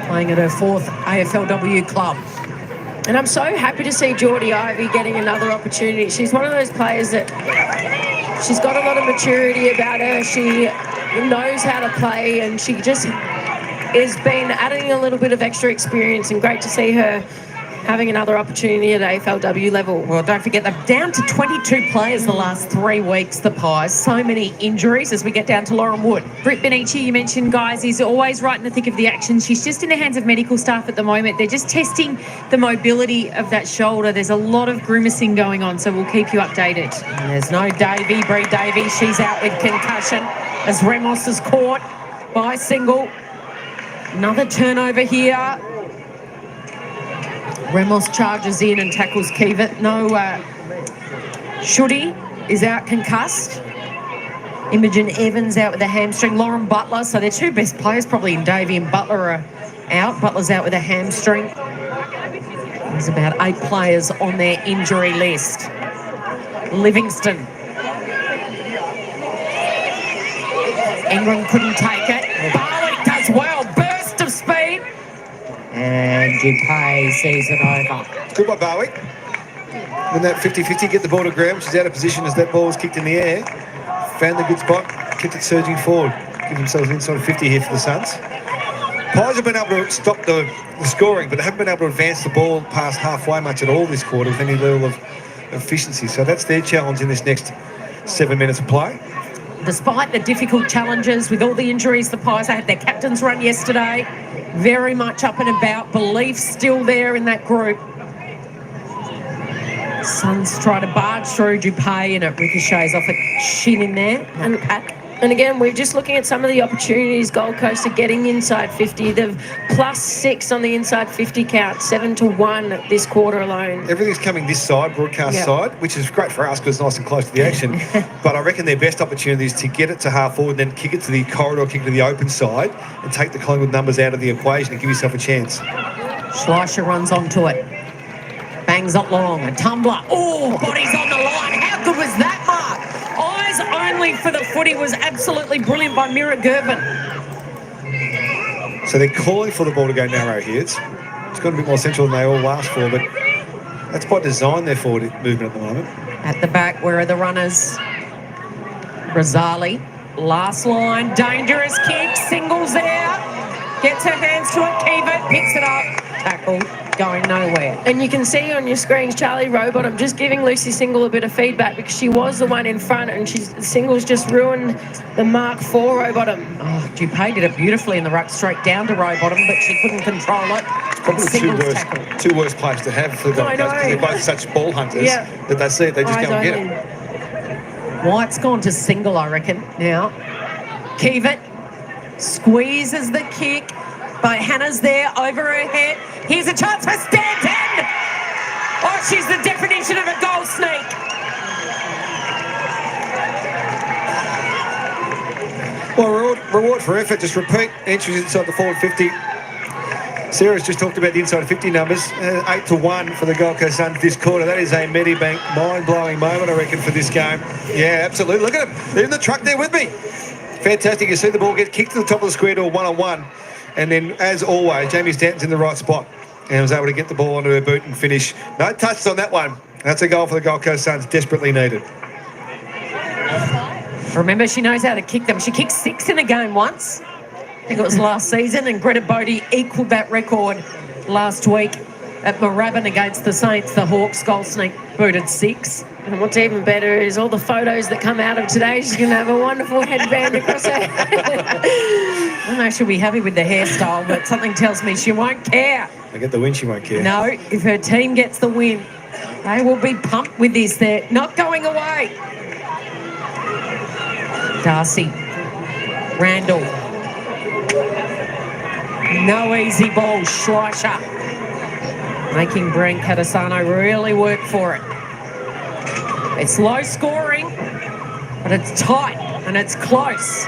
Playing at her 4th AFLW club. And I'm so happy to see Geordie Ivy getting another opportunity. She's one of those players that she's got a lot of maturity about her. She knows how to play and she just has been adding a little bit of extra experience, and great to see her having another opportunity at AFLW level. Well, don't forget, they're down to 22 players the last 3 weeks, the Pies. So many injuries as we get down to Lauren Wood. Britt Benici, you mentioned, guys, is always right in the thick of the action. She's just in the hands of medical staff at the moment. They're just testing the mobility of that shoulder. There's a lot of grimacing going on, so we'll keep you updated. And there's no Davey, Bree Davey. She's out with concussion as Ramos is caught by single. Another turnover here. Ramos charges in and tackles Kiva. No, Shuddy is out concussed. Imogen Evans out with a hamstring. Lauren Butler, so their 2 best players probably in Davey and Butler are out. Butler's out with a hamstring. There's about 8 players on their injury list. Livingston. England couldn't take it. Barwick does well. Burst of speed. And Dupay sees it over. Good by Barwick. When that 50-50, get the ball to ground, which is out of position as that ball was kicked in the air. Found the good spot, kept it surging forward. Give themselves an inside of 50 here for the Suns. Pies have been able to stop the scoring, but they haven't been able to advance the ball past halfway much at all this quarter with any level of efficiency. So that's their challenge in this next 7 minutes of play. Despite the difficult challenges with all the injuries, the Pies had their captain's run yesterday. Very much up and about. Belief still there in that group. Suns try to barge through Dupay and it ricochets off a shin in there. And again, we're just looking at some of the opportunities Gold Coast are getting inside 50. They've +6 on the inside 50 count, 7-1 this quarter alone. Everything's coming this side, broadcast side, which is great for us because it's nice and close to the action. But I reckon their best opportunity is to get it to half forward and then kick it to the corridor, kick it to the open side and take the Collingwood numbers out of the equation and give yourself a chance. Schleicher runs onto it. Bangs it long. A tumbler. Oh, body's on the line. How good was that mark? Eyes only for the footy was absolutely brilliant by Mira Gervin. So they're calling for the ball to go narrow here. It's got a bit more central than they all asked for, but that's by design, their forward movement at the moment. At the back, where are the runners? Rosali, last line, dangerous kick, singles out, gets her hands to it, Kiva picks it up, tackle, going nowhere. And you can see on your screens, Charlie Robottom just giving Lucy Single a bit of feedback because she was the one in front and Single's just ruined the mark for Robottom. Oh, Dupay did it beautifully in the ruck straight down to Robottom, but she couldn't control it. Probably two worst players to have for the Gold Coast because they're both such ball hunters that they see it, they just go and get it. White's gone to Single, I reckon, now. Kiva squeezes the kick, but Hannah's there over her head. Here's a chance for Stanton! Oh, she's the definition of a goal sneak. Well, reward for effort. Just repeat entries inside the forward 50. Sarah's just talked about the inside 50 numbers. 8-1 for the Gold Coast Suns this quarter. That is a Medibank mind-blowing moment, I reckon, for this game. Yeah, absolutely. Look at them. They're in the truck there with me. Fantastic. You see the ball get kicked to the top of the square to a one-on-one. And then, as always, Jamie Stanton's in the right spot and was able to get the ball onto her boot and finish. No touches on that one. That's a goal for the Gold Coast Suns, desperately needed. Remember, she knows how to kick them. She kicked 6 in a game once. I think it was last season, and Greta Bodie equalled that record last week at Moorabbin against the Saints. The Hawks goal sneak booted 6. And what's even better is all the photos that come out of today. She's going to have a wonderful headband across her head. I don't know if she'll be happy with the hairstyle, but something tells me she won't care. They get the win, she won't care. No, if her team gets the win, they will be pumped with this. They're not going away. Darcy. Randall. No easy ball. Schleicher. Making Brent Catasano really work for it. It's low scoring, but it's tight and it's close.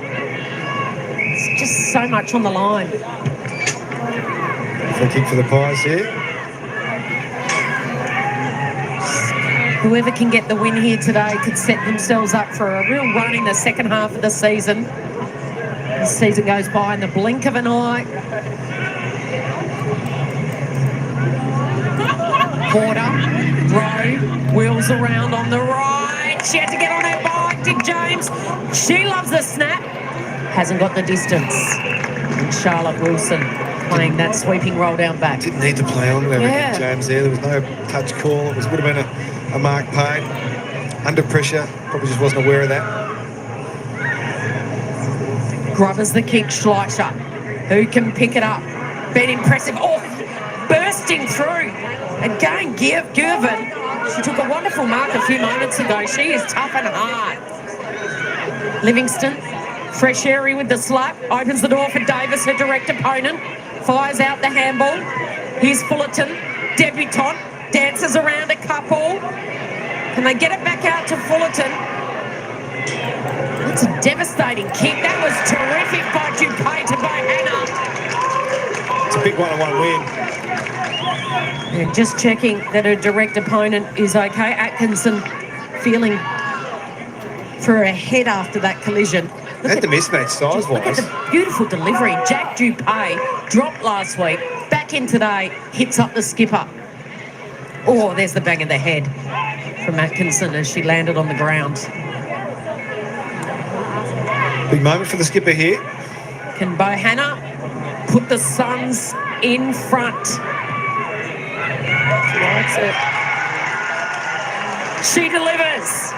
It's just so much on the line. Free kick for the Pies here. Whoever can get the win here today could set themselves up for a real run in the second half of the season. The season goes by in the blink of an eye. Porter, Rowe, wheels around on the right. She had to get on her bike, did James. She loves the snap. Hasn't got the distance. And Charlotte Wilson playing that sweeping roll down back. Didn't need to play on there, Yeah. James, there. There was no touch call. It would have been a Mark Payne. Under pressure, probably just wasn't aware of that. Grubbers the kick, Schleicher. Who can pick it up? Been impressive. Oh, bursting through. Again, Girvan. She took a wonderful mark a few moments ago. She is tough and hard. Livingston, fresh airy with the slap. Opens the door for Davis, her direct opponent. Fires out the handball. Here's Fullerton, debutant. Dances around a couple. Can they get it back out to Fullerton? That's a devastating kick. That was terrific by Dupay to Bohanna. It's a big one-on-one win. And just checking that her direct opponent is okay. Atkinson feeling for a head after that collision. Had the mismatch Look at size-wise. the beautiful delivery. Jack Dupay dropped last week, back in today, hits up the skipper. Oh, there's the bang of the head from Atkinson as she landed on the ground. Big moment for the skipper here. Can Bohanna put the Suns in front? Likes it. She delivers.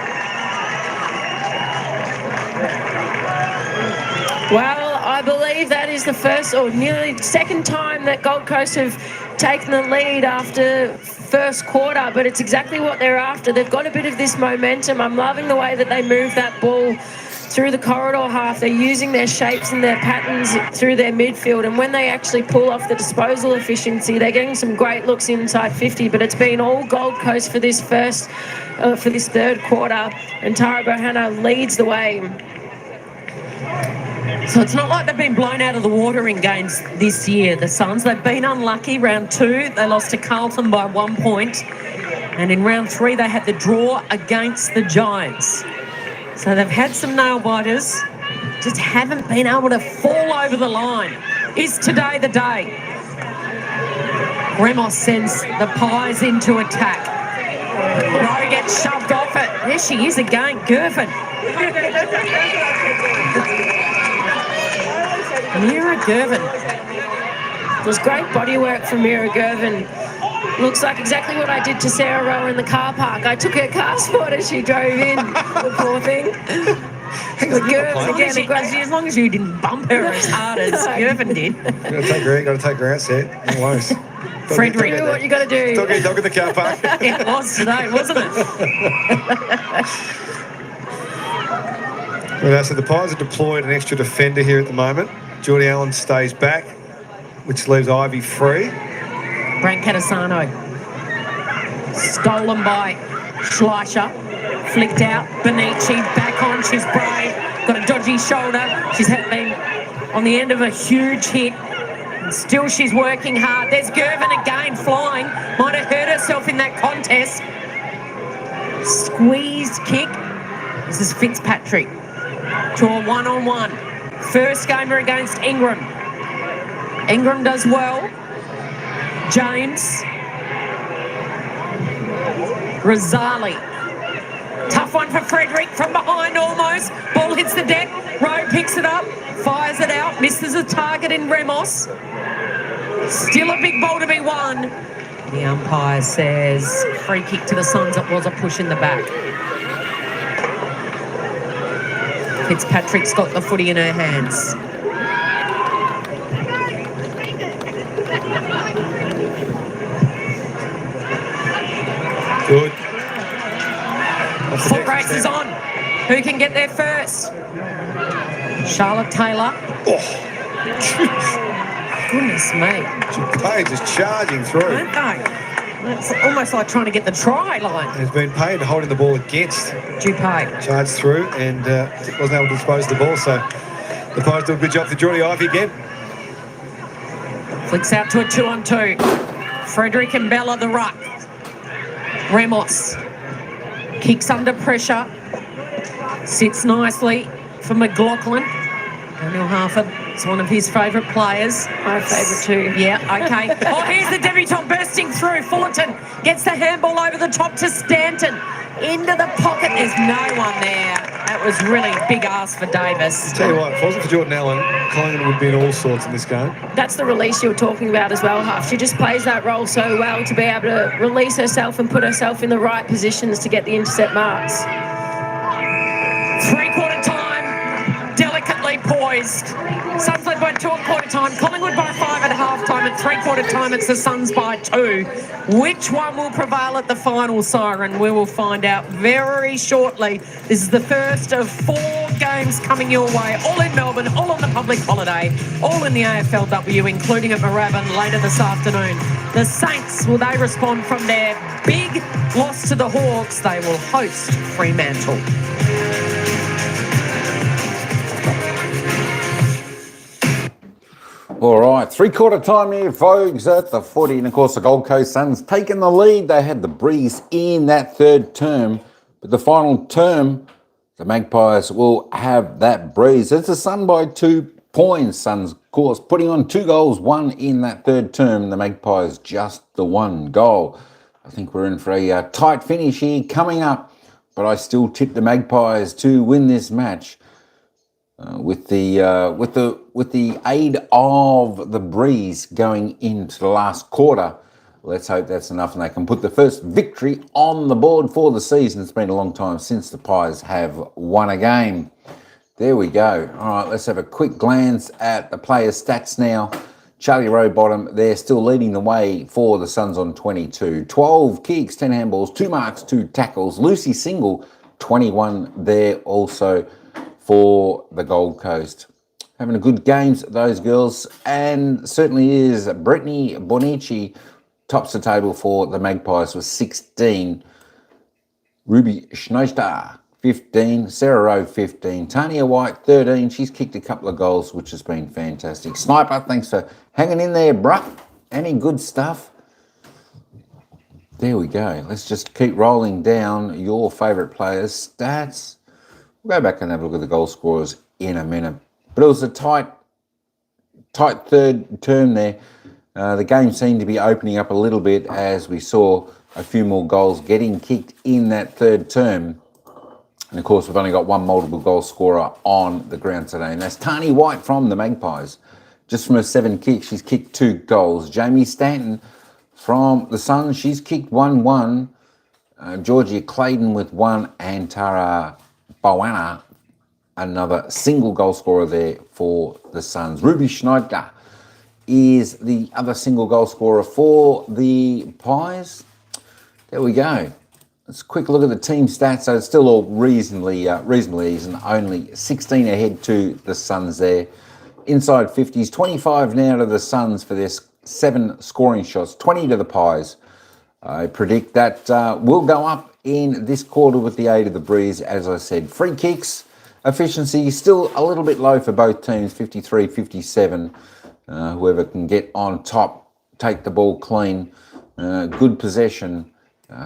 Well, I believe that is the first or nearly second time that Gold Coast have taken the lead after first quarter, but it's exactly what they're after. They've got a bit of this momentum. I'm loving the way that they move that ball through the corridor half. They're using their shapes and their patterns through their midfield, and when they actually pull off the disposal efficiency, they're getting some great looks inside 50, but it's been all Gold Coast for this third quarter, and Tara Bohanna leads the way. So it's not like they've been blown out of the water in games this year, the Suns. They've been unlucky. Round 2, they lost to Carlton by 1 point. And in round 3, they had the draw against the Giants. So they've had some nail-biters, just haven't been able to fall over the line. Is today the day? Remos sends the Pies into attack. Rowe gets shoved off it. There she is again, Girvan. Mira Girvan. It was great bodywork from Mira Girvan. Looks like exactly what I did to Sarah Rowe in the car park. I took her car spot as she drove in, the poor thing. With Girvan again, As long as you didn't bump her as hard as Girvan did. Got to take her out, Seth. No worries. Frederick, Do what you got to do. Dog in the car park. It was today, wasn't it? Well, so the Pies have deployed an extra defender here at the moment. Geordie Allen stays back, which leaves Ivy free. Brancatisano. Stolen by Schleicher. Flicked out. Benici back on. She's brave. Got a dodgy shoulder. She's been on the end of a huge hit. And still she's working hard. There's Girvan again flying. Might have hurt herself in that contest. Squeezed kick. This is Fitzpatrick. Draw 1-on-1. First gamer against Ingram. Ingram does well. James. Rosali. Tough one for Frederick from behind almost. Ball hits the deck. Rowe picks it up. Fires it out. Misses a target in Remos. Still a big ball to be won. The umpire says free kick to the Suns. It was a push in the back. Fitzpatrick's got the footy in her hands. Good. Foot race is on. Who can get there first? Charlotte Taylor. Oh, Goodness me. Page is charging through. Aren't they? It's almost like trying to get the try line. Has been paid holding the ball against. Dupay. Charged through and wasn't able to dispose of the ball. So the Pies do a good job for Geordie Ivy again. Flicks out to a 2-on-2. Frederick and Bella the ruck. Remos. Kicks under pressure. Sits nicely for McLaughlin. Daniel Harford is one of his favourite players. My favourite too. Yeah, okay. Oh, here's the debutant bursting through. Fullerton gets the handball over the top to Stanton. In into the pocket. There's no one there. That was really big ask for Davis. Tell you what, if it wasn't for Jordan Allen, Collingwood would be in all sorts in this game. That's the release you were talking about as well, Huff. She just plays that role so well to be able to release herself and put herself in the right positions to get the intercept marks. Three-quarter time, delicately poised. Suns led by 2 at quarter time, Collingwood by 5 at half-time, at three-quarter time it's the Suns by 2. Which one will prevail at the final siren? We will find out very shortly. This is the first of 4 games coming your way, all in Melbourne, all on the public holiday, all in the AFLW, including at Moorabbin later this afternoon. The Saints, will they respond from their big loss to the Hawks? They will host Fremantle. All right, three-quarter time here, folks, at the footy. And, of course, the Gold Coast Suns taking the lead. They had the breeze in that third term. But the final term, the Magpies will have that breeze. It's the Sun by 2 points. Suns, of course, putting on 2 goals, 1 in that third term. The Magpies just the 1 goal. I think we're in for a tight finish here coming up. But I still tip the Magpies to win this match. With the aid of the breeze going into the last quarter, let's hope that's enough and they can put the first victory on the board for the season. It's been a long time since the Pies have won a game. There we go. All right, let's have a quick glance at the players' stats now. Charlie Rowbottom, they're still leading the way for the Suns on 22. 12 kicks, 10 handballs, 2 marks, 2 tackles. Lucy Single, 21 there also for the Gold Coast. Having a good games, those girls, and certainly is Brittany Bonici tops the table for the Magpies with 16. Ruby Schneider, 15. Sarah Rowe, 15. Tania White, 13. She's kicked a couple of goals, which has been fantastic. Sniper, thanks for hanging in there, bruh. Any good stuff? There we go. Let's just keep rolling down your favourite players' stats. We'll go back and have a look at the goal scorers in a minute. But it was a tight third term there. The game seemed to be opening up a little bit as we saw a few more goals getting kicked in that third term. And, of course, we've only got 1 multiple goal scorer on the ground today, and that's Tani White from the Magpies. Just from her 7 kicks, she's kicked 2 goals. Jamie Stanton from the Suns, she's kicked 1-1. Georgia Clayton with 1, and Tara Bowana, another single goal scorer there for the Suns. Ruby Schneider is the other single goal scorer for the Pies. There we go. Let's quick look at the team stats. So it's still all reasonably even. Only 16 ahead to the Suns there. Inside 50s, 25 now to the Suns for their 7 scoring shots, 20 to the Pies. I predict that will go up in this quarter with the aid of the breeze, as I said. Free kicks, efficiency still a little bit low for both teams, 53, 57. Whoever can get on top, take the ball clean, good possession,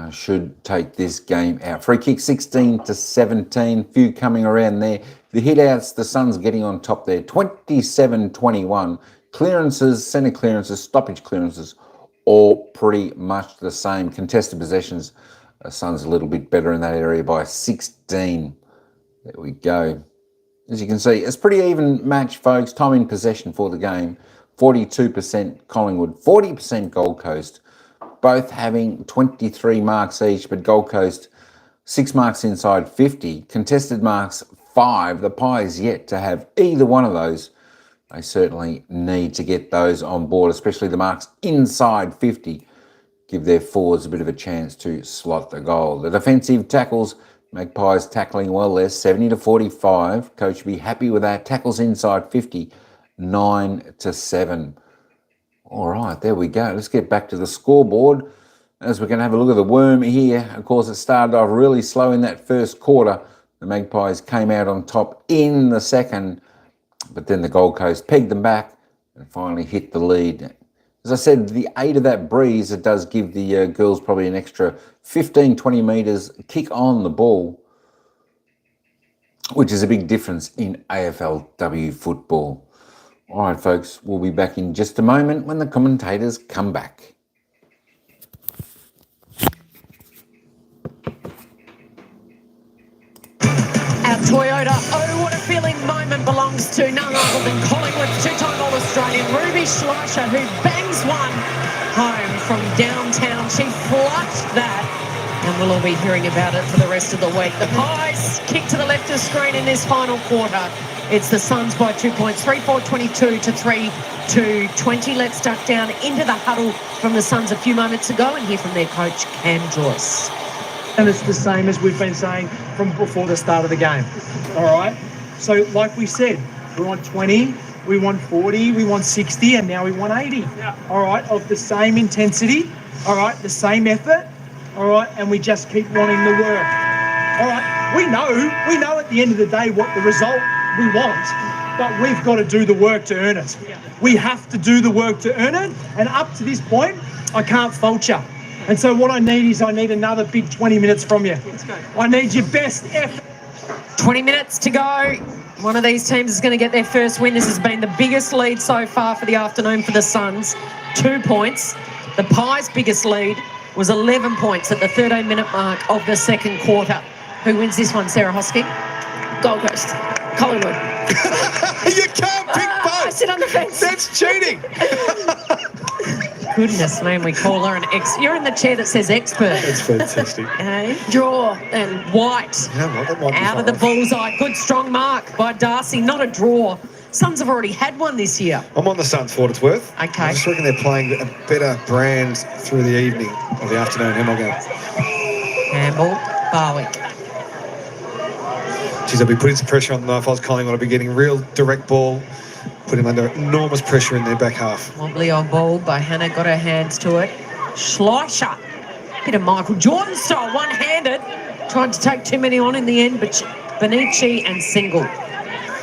should take this game out. Free kick 16 to 17, few coming around there. The hit outs, the Suns getting on top there, 27-21. Clearances, centre clearances, stoppage clearances, all pretty much the same. Contested possessions, Suns a little bit better in that area by 16. There we go. As you can see, it's a pretty even match, folks. Time in possession for the game, 42% Collingwood, 40% Gold Coast, both having 23 marks each, but Gold Coast 6 marks inside 50, contested marks 5. The Pies yet to have either one of those. They certainly need to get those on board, especially the marks inside 50. Give their forwards a bit of a chance to slot the goal. The defensive tackles, Magpies tackling well there, 70 to 45. Coach will be happy with that. Tackles inside 50, 9 to 7. All right, there we go. Let's get back to the scoreboard as we can have a look at the worm here. Of course, it started off really slow in that first quarter. The Magpies came out on top in the second, but then the Gold Coast pegged them back and finally hit the lead. As I said, the aid of that breeze, it does give the girls probably an extra 15, 20 metres kick on the ball, which is a big difference in AFLW football. All right, folks, we'll be back in just a moment when the commentators come back. Toyota, oh, what a feeling moment belongs to none other than Collingwood's two-time All-Australian Ruby Schleicher, who bangs one home from downtown. She flushed that, and we'll all be hearing about it for the rest of the week. The Pies kick to the left of screen in this final quarter. It's the Suns by 2 points, 3-4-22 to 3-2-20. Let's duck down into the huddle from the Suns a few moments ago and hear from their coach, Cam Joyce. And it's the same as we've been saying from before the start of the game. All right? So, like we said, we want 20, we want 40, we want 60, and now we want 80. Yeah. All right? Of the same intensity, all right? The same effort, all right? And we just keep wanting the work. All right? We know at the end of the day what the result we want, but we've got to do the work to earn it. Yeah. We have to do the work to earn it, and up to this point, I can't fault you. And so what I need another big 20 minutes from you. Let's go. I need your best effort. 20 minutes to go. One of these teams is going to get their first win. This has been the biggest lead so far for the afternoon for the Suns. 2 points. The Pies' biggest lead was 11 points at the 13-minute mark of the second quarter. Who wins this one, Sarah Hosking? Gold Coast. Collingwood. You can't pick both. I sit on the fence. That's cheating. Goodness, man, we call her an You're in the chair that says expert. That's fantastic. Draw and White You know what? That might be out of the bullseye. Good strong mark by Darcy, not a draw. Suns have already had one this year. I'm on the Suns for what it's worth. Okay. I just reckon they're playing a better brand through the evening or the afternoon. How am I going? Campbell, Barwick. Geez, I'll be putting some pressure on them. If I was Collingwood, I'd be getting real direct ball, put him under enormous pressure in their back half. Wobbly old ball by Hannah, got her hands to it. Schleicher, bit of Michael Jordan style, one-handed. Tried to take too many on in the end, but Benici and Single,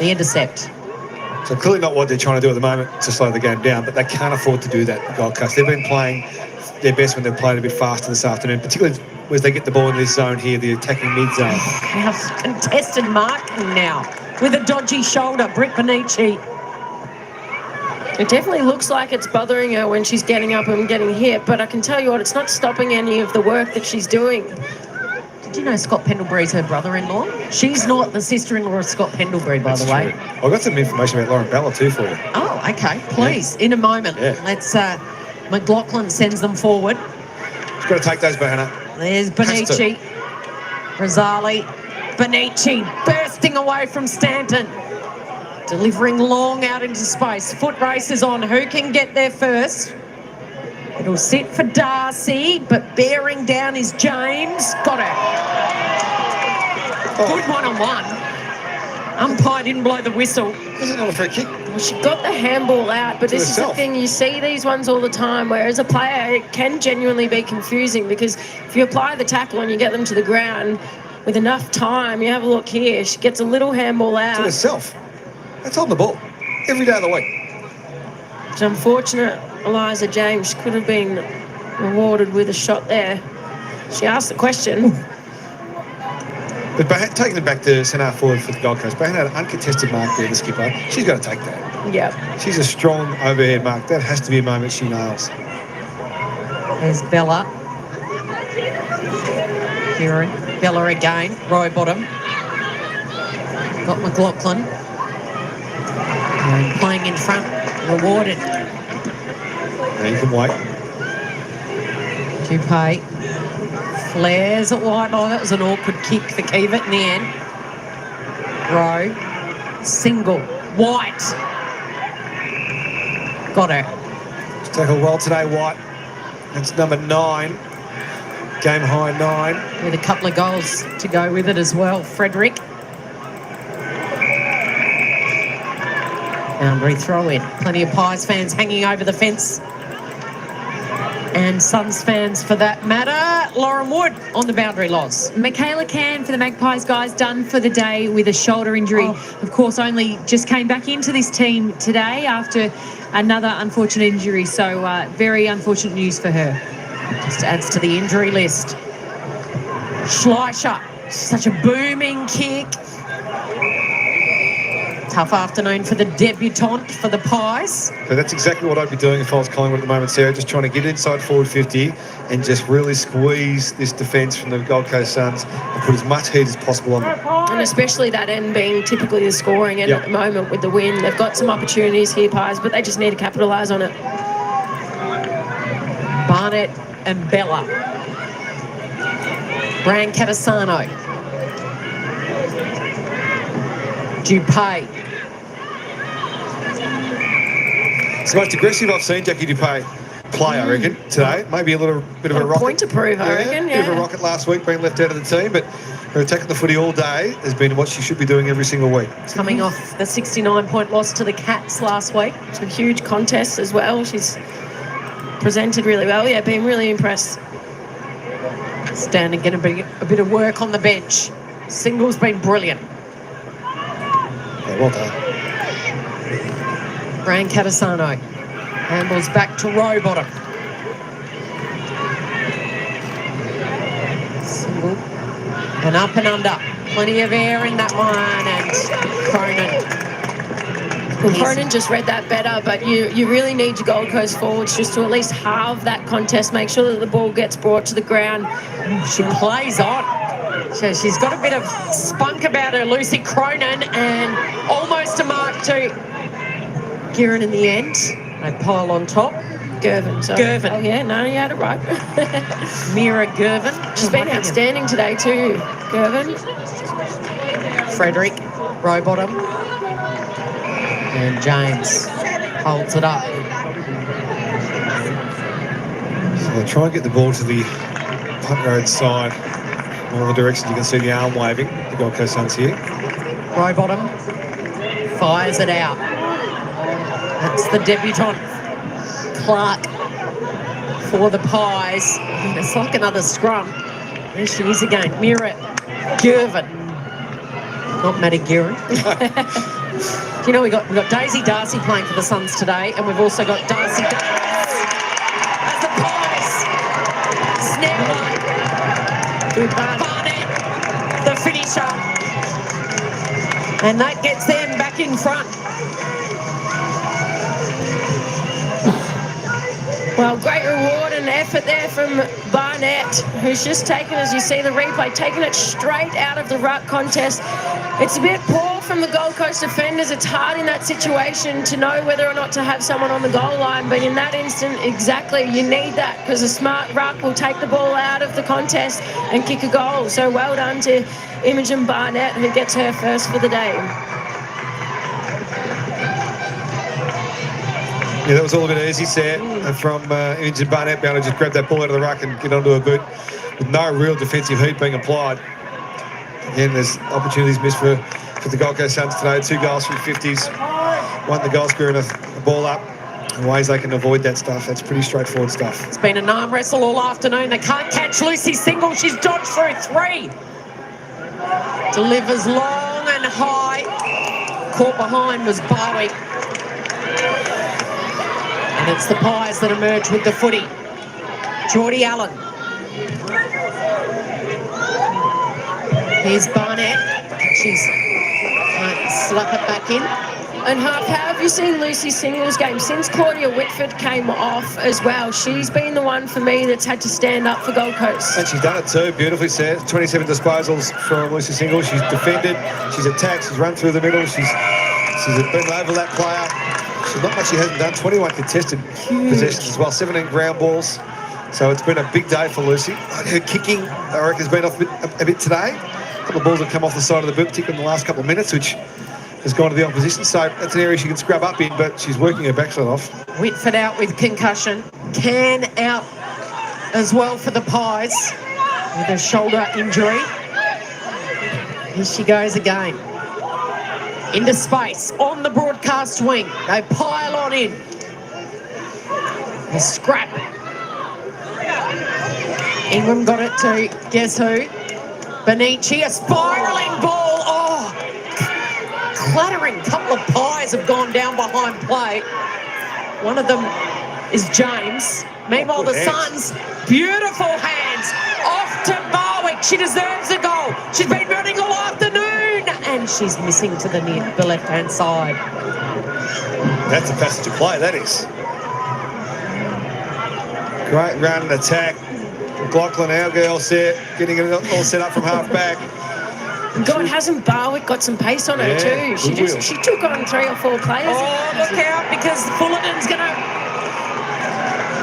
the intercept. So clearly not what they're trying to do at the moment to slow the game down, but they can't afford to do that, the Gold Coast. They've been playing their best when they've played a bit faster this afternoon, particularly as they get the ball in this zone here, the attacking mid-zone. Now contested marking now with a dodgy shoulder, Britt Benici. It definitely looks like it's bothering her when she's getting up and getting hit, but I can tell you what, it's not stopping any of the work that she's doing. Did you know Scott Pendlebury's her brother-in-law? She's not the sister-in-law of Scott Pendlebury, by the way. I've got some information about Lauren Bella too for you. Oh, okay. Please, in a moment. Yeah. Let's, McLaughlin sends them forward. She's got to take those, Hannah. There's Benici. Rosali. Benici bursting away from Stanton. Delivering long out into space. Foot race is on. Who can get there first? It'll sit for Darcy, but bearing down is James. Got her. Good one-on-one. Umpire didn't blow the whistle. Is it not a free kick? Well, she got the handball out, but this is the thing, you see these ones all the time where as a player it can genuinely be confusing because if you apply the tackle and you get them to the ground with enough time, you have a look here, she gets a little handball out. To herself. That's on the ball every day of the week. It's unfortunate, Eliza James could have been rewarded with a shot there. She asked the question. But taking it back to centre forward for the Gold Coast, Bahan had an uncontested mark there, the skipper. She's got to take that. Yeah. She's a strong overhead mark. That has to be a moment she nails. There's Bella. Kieran. Bella again. Row bottom. Got McLaughlin. And playing in front. Rewarded. Now you can wait. Dupay. Flares at wide. Oh, that was an awkward kick for Kiva in the end. Row. Single. White. Got her. She's tackled well today, White. That's number 9. Game high 9. With a couple of goals to go with it as well. Frederick. Boundary throw in. Plenty of Pies fans hanging over the fence. And Suns fans for that matter. Lauren Wood on the boundary loss. Michaela Can for the Magpies guys done for the day with a shoulder injury. Of course, only just came back into this team today after another unfortunate injury. So very unfortunate news for her. Just adds to the injury list. Schleicher. Such a booming kick. Tough afternoon for the debutante for the Pies. So that's exactly what I'd be doing if I was Collingwood at the moment, Sarah, just trying to get inside forward 50 and just really squeeze this defence from the Gold Coast Suns and put as much heat as possible on them. And especially that end being typically the scoring end at the moment with the win. They've got some opportunities here, Pies, but they just need to capitalise on it. Barnett and Bella. Brand Catasano. Dupay. It's the most aggressive I've seen Jackie Dupay play, I reckon, today. Maybe a little bit of a rocket. Point to prove, I reckon, Bit of a rocket last week, being left out of the team, but her attacking the footy all day has been what she should be doing every single week. Coming off the 69-point loss to the Cats last week. It's a huge contest as well. She's presented really well. Yeah, been really impressed. Standing, getting a bit of work on the bench. Single's been brilliant. Yeah, well done. Brand Catasano. Handballs back to Rowbottom. Single. And up and under. Plenty of air in that one. And Cronin. Well, Cronin just read that better, but you really need your Gold Coast forwards just to at least halve that contest, make sure that the ball gets brought to the ground. She plays on. So she's got a bit of spunk about her, Lucy Cronin, and almost a mark to Kieran in the end. They pile on top. Gervin. Sorry. Gervin. Oh, yeah, no, you had it right. Mira Gervin. She's been outstanding today too, Gervin. Frederick, Rowbottom. And James holds it up. So they try and get the ball to the punt road side. One of the directions you can see the arm waving, the Gold Coast Suns here. Rowbottom fires it out. That's the debutante, Clark, for the Pies. And it's like another scrum. There she is again. Mira Gervin. Not Maddie Guerin. You know, we've got Daisy Darcy playing for the Suns today, and we've also got Darcy as the Pies. Snap by Barnett, the finisher. And that gets them back in front. Well, great reward and effort there from Barnett, who's just taken, as you see the replay, taking it straight out of the ruck contest. It's a bit poor from the Gold Coast defenders. It's hard in that situation to know whether or not to have someone on the goal line, but in that instant, exactly, you need that because a smart ruck will take the ball out of the contest and kick a goal. So well done to Imogen Barnett, who gets her first for the day. Yeah, that was all a bit easy, Sam, from Imogen Barnett being able to just grab that ball out of the ruck and get onto her boot with no real defensive heat being applied. Again, there's opportunities missed for the Gold Coast Suns today. 2 goals from 50s. One, the goal screwing a ball up. And ways they can avoid that stuff. That's pretty straightforward stuff. It's been an arm wrestle all afternoon. They can't catch Lucy Single. She's dodged through 3. Delivers long and high. Caught behind was Bowie. And it's the Pies that emerge with the footy. Geordie Allen. Here's Barnett. She's slap it back in. And how have you seen Lucy Single's game? Since Claudia Whitford came off as well, she's been the one for me that's had to stand up for Gold Coast. And she's done it too, beautifully set. 27 disposals from Lucy Single. She's defended, she's attacked, she's run through the middle, she's been over that player. She's not much she hasn't done. 21 contested possessions as well, 17 ground balls. So it's been a big day for Lucy. Her kicking, I reckon, has been off a bit today. A couple of balls have come off the side of the boot, particularly in the last couple of minutes, which has gone to the opposition. So that's an area she can scrub up in, but she's working her backside off. Whitford out with concussion. Can out as well for the Pies with a shoulder injury. Here she goes again. Into space on the broadcast wing. They pile on in. A scrap. Ingram got it to guess who? Benici, a spiralling ball. Oh, clattering. Couple of Pies have gone down behind play. One of them is James. Meanwhile, the Suns, beautiful hands off to Barwick. She deserves a goal. She's been running all afternoon, and she's missing to the left-hand side. That's a passage of play, that is. Great run and attack. McLaughlin, our girl, getting it all set up from half-back. God, hasn't Barwick got some pace on her too? She took on 3 or 4 players. Oh, look out, because Fullerton's going to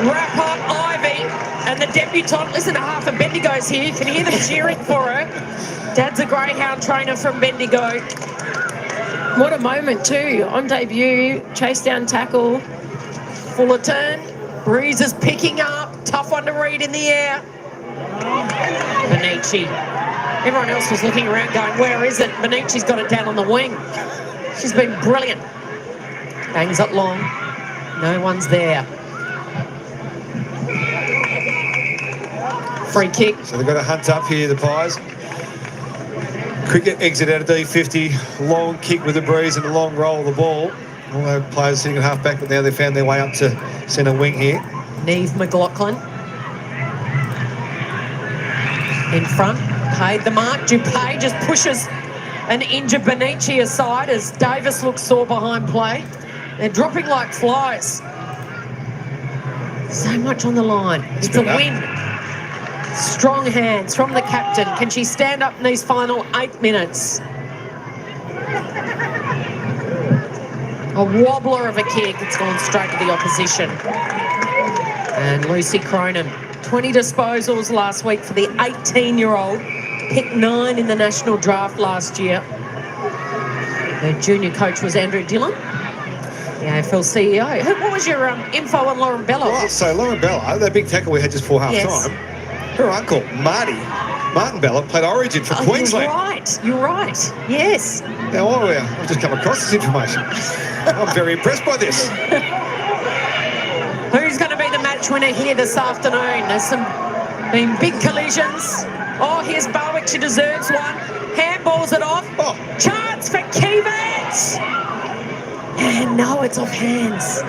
wrap up Ivy. And the debutante, listen to half of Bendigo's here. You can hear them cheering for her. Dad's a greyhound trainer from Bendigo. What a moment too. On debut, chase down tackle. Fullerton, Breeze is picking up. Tough one to read in the air. Benici. Everyone else was looking around going, where is it? Benici's got it down on the wing. She's been brilliant. Bangs it long. No one's there. Free kick. So they've got to hunt up here, the Pies. Cricket exit out of D50. Long kick with the Breeze and a long roll of the ball. All the players sitting at half-back, but now they've found their way up to centre wing here. Neve McLaughlin. In front. Paid the mark. Dupay just pushes an injured Benici aside as Davis looks sore behind play. They're dropping like flies. So much on the line. It's a win. Strong hands from the captain. Can she stand up in these final 8 minutes? A wobbler of a kick. It's gone straight to the opposition. And Lucy Cronin. 20 disposals last week for the 18-year-old. Picked 9 in the national draft last year. Their junior coach was Andrew Dillon, the AFL CEO. What was your info on Lauren Bello? Right, so Lauren Bello, that big tackle we had just before half-time, her uncle, Martin Bello, played Origin for Queensland. You're right. Yes. Now, I've just come across this information. I'm very impressed by this. Who's going to be the match winner here this afternoon? There's been big collisions. Oh, here's Barwick. She deserves one. Handballs it off. Oh. Chance for Kevitz. And no, it's off hands.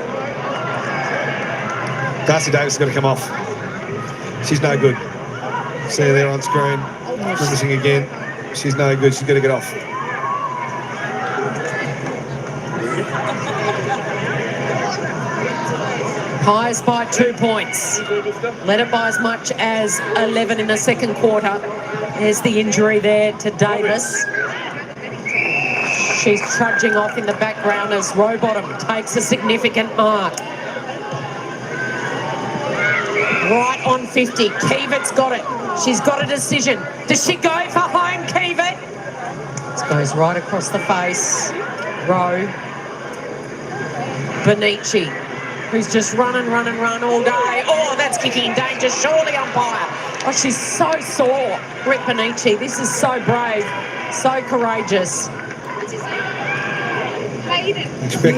Darcy Davis has got to come off. She's no good. See her there on screen. Missing again. She's no good. She's got to get off. Pies by 2 points. Led it by as much as 11 in the second quarter. There's the injury there to Davis. She's trudging off in the background as Rowbottom takes a significant mark. Right on 50. Kevitz got it. She's got a decision. Does she go for home, Kevitz? This goes right across the face. Rowe. Benici, who's just run all day. Oh, that's kicking in danger. Surely, umpire. Oh, she's so sore. Brett Benici, this is so brave, so courageous. Expect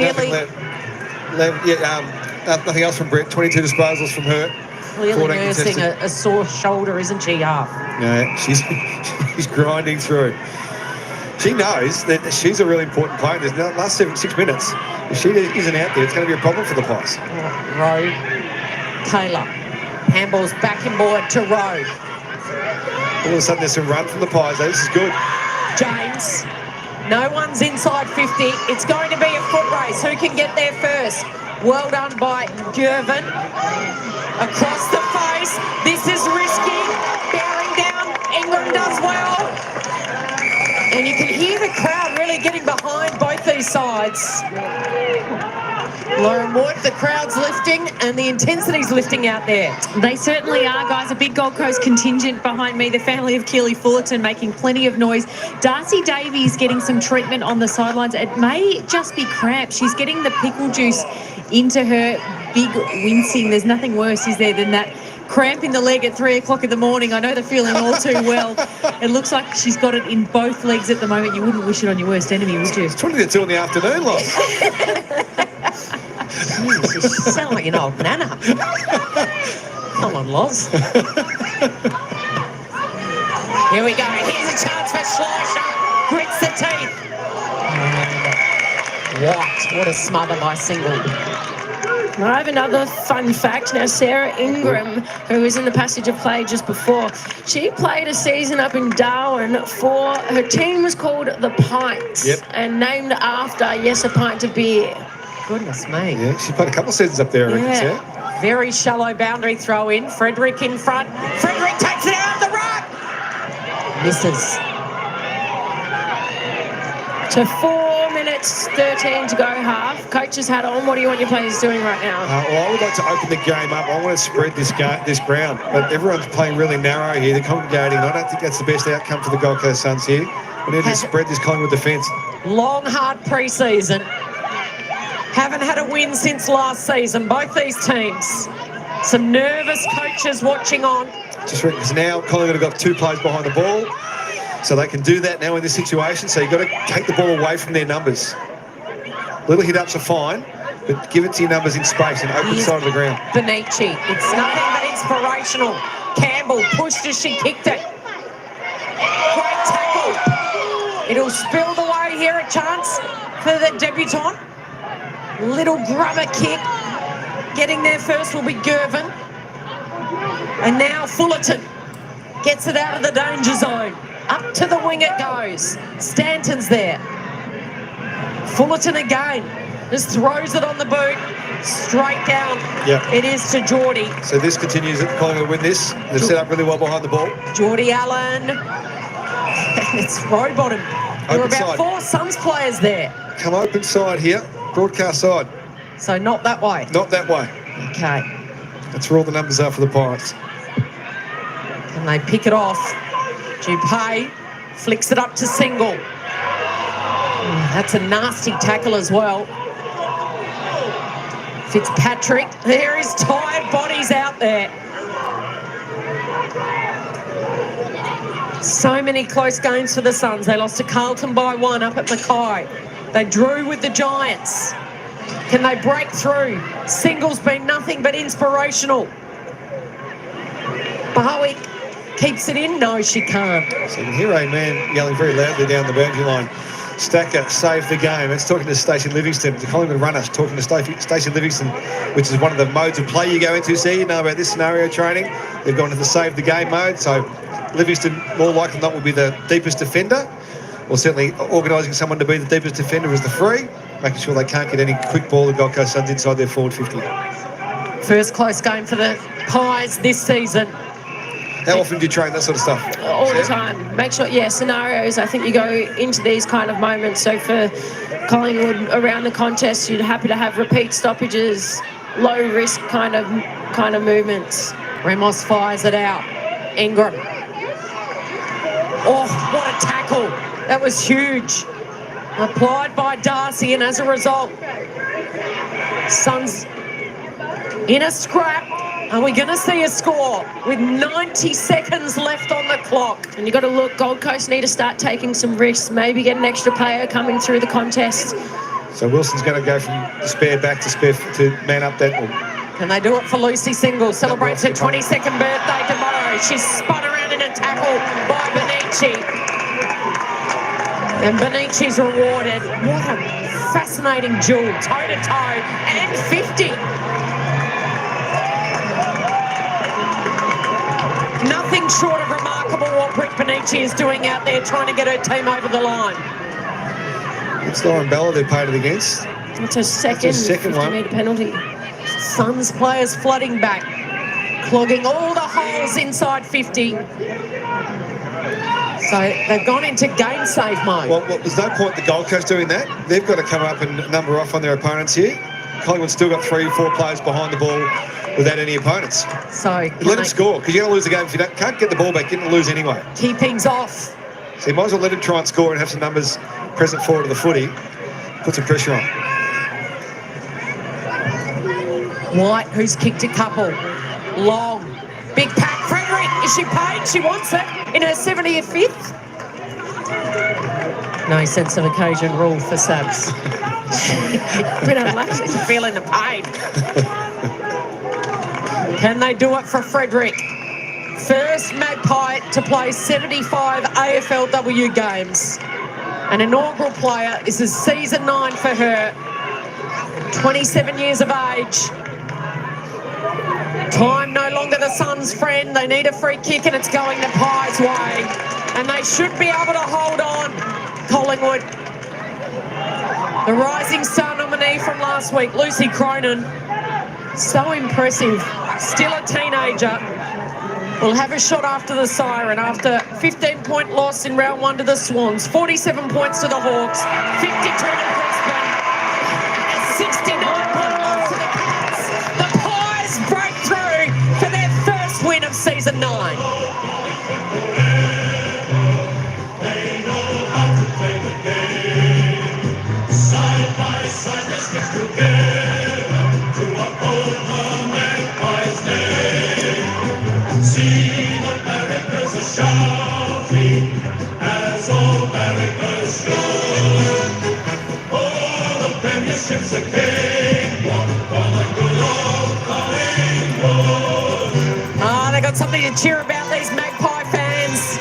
nothing else from Brett. 22 disposals from her. Clearly nursing a sore shoulder, isn't she, Half? Yeah, she's grinding through. She knows that she's a really important player. There's the last 6 minutes. If she isn't out there, it's going to be a problem for the Pies. Rowe, Taylor, handballs back inboard to Rowe. All of a sudden, there's some run from the Pies. This is good. James, no one's inside 50. It's going to be a foot race. Who can get there first? Well done by Gervin. Across the face. This is risky. Bearing down. England does well. And you can hear the crowd really getting behind both these sides. Lauren Wood, the crowd's lifting and the intensity's lifting out there. They certainly are, guys. A big Gold Coast contingent behind me. The family of Keely Fullerton making plenty of noise. Darcy Davies getting some treatment on the sidelines. It may just be cramp. She's getting the pickle juice into her big wincing. There's nothing worse, is there, than that cramp in the leg at 3 o'clock in the morning. I know the feeling all too well. It looks like she's got it in both legs at the moment. You wouldn't wish it on your worst enemy, would you? It's 20 to 2 in the afternoon, Loz. You sound like an old nana. Come on, Loz. Here we go. Here's a chance for Schleicher. Grits the teeth. What a smother by Single. I have another fun fact. Now, Sarah Ingram, who was in the passage of play just before, she played a season up in Darwin for, her team was called the Pints, and named after, yes, a pint of beer. Goodness me. Yeah, she played a couple of seasons up there, I reckon, Sarah. Very shallow boundary throw in. Frederick in front. Frederick takes it out the right. Misses. So 4 minutes 13 to go half. Coach's hat on. What do you want your players doing right now? Well, I would like to open the game up. I want to spread this ground, but everyone's playing really narrow here. They're congregating. I don't think that's the best outcome for the Gold Coast Suns here. We need to spread this Collingwood defence. Long, hard pre-season. Haven't had a win since last season, both these teams. Some nervous coaches watching on. Just because now Collingwood have got 2 players behind the ball, so they can do that now in this situation. So you've got to take the ball away from their numbers. Little hit-ups are fine, but give it to your numbers in space and open side of the ground. Benici, it's nothing but inspirational. Campbell pushed as she kicked it. Great tackle. It'll spill the way here, a chance for the debutant. Little grubber kick. Getting there first will be Gervin. And now Fullerton gets it out of the danger zone. Up to the wing it goes. Stanton's there. Fullerton again. Just throws it on the boot. Straight down. It is to Geordie. So this continues at Collingwood win this. They've set up really well behind the ball. Geordie Allen. It's Rowbottom. There are about 4 Suns players there. Come open side here. Broadcast side. So not that way. Not that way. Okay. That's where all the numbers are for the Pirates. And they pick it off. Dupay flicks it up to Single. That's a nasty tackle as well. Fitzpatrick. There is tired bodies out there. So many close games for the Suns. They lost to Carlton by 1 up at Mackay. They drew with the Giants. Can they break through? Single's been nothing but inspirational. Barwick keeps it in. No, she can't. So you can hear a man yelling very loudly down the boundary line. Stacker saved the game. It's talking to Stacey Livingston, the Collingwood runner, talking to Stacey Livingston, which is one of the modes of play you go into. See, you know about this scenario training. They've gone to the save the game mode. So Livingston, more likely than not, will be the deepest defender. Or certainly organising someone to be the deepest defender as the free, making sure they can't get any quick ball. The Gold Coast Suns inside their forward 50. First close game for the Pies this season. How often do you train that sort of stuff? All the time. Make sure, scenarios. I think you go into these kind of moments. So for Collingwood around the contest, you're happy to have repeat stoppages, low risk kind of movements. Ramos fires it out. Ingram. Oh, what a tackle. That was huge. Applied by Darcy, and as a result, Suns in a scrap. Are we going to see a score with 90 seconds left on the clock? And you've got to look, Gold Coast need to start taking some risks, maybe get an extra player coming through the contest. So Wilson's going to go from spare back to man up that one. Can they do it for Lucy Single? Celebrates her 22nd birthday tomorrow. She's spun around in a tackle by Benici. And Benici's rewarded. What a fascinating duel, toe-to-toe, and 50. Nothing short of remarkable what Britt Benici is doing out there, trying to get her team over the line. It's Lauren Bella they've paid it against. It's a second 50-metre penalty. Suns players flooding back, clogging all the holes inside 50. So they've gone into game save mode. Well, there's no point the Gold Coast doing that. They've got to come up and number off on their opponents here. Collingwood's still got 3-4 players behind the ball without any opponents. So let them score, because you're going to lose the game if you can't get the ball back. You're going to lose anyway. Keeping's off. So you might as well let them try and score and have some numbers present forward of the footy. Put some pressure on. White, who's kicked a couple. Long. Big pack. Frederick, is she paid? She wants it in her 75th. No sense of occasion rule for Sabs. Bit unlucky. Feeling the pain. Can they do it for Frederick? First Magpie to play 75 AFLW games. An inaugural player. This is season 9 for her. 27 years of age. Time no longer the Suns' friend. They need a free kick and it's going the Pies' way. And they should be able to hold on, Collingwood. The rising star nominee from last week, Lucy Cronin. So impressive. Still a teenager. Will have a shot after the siren after 15-point loss in round 1 to the Swans. 47 points to the Hawks. 52 to Brisbane. 69-point loss to the Cats. The Pies break through for their first win of season 9. They got something to cheer about, these Magpie fans.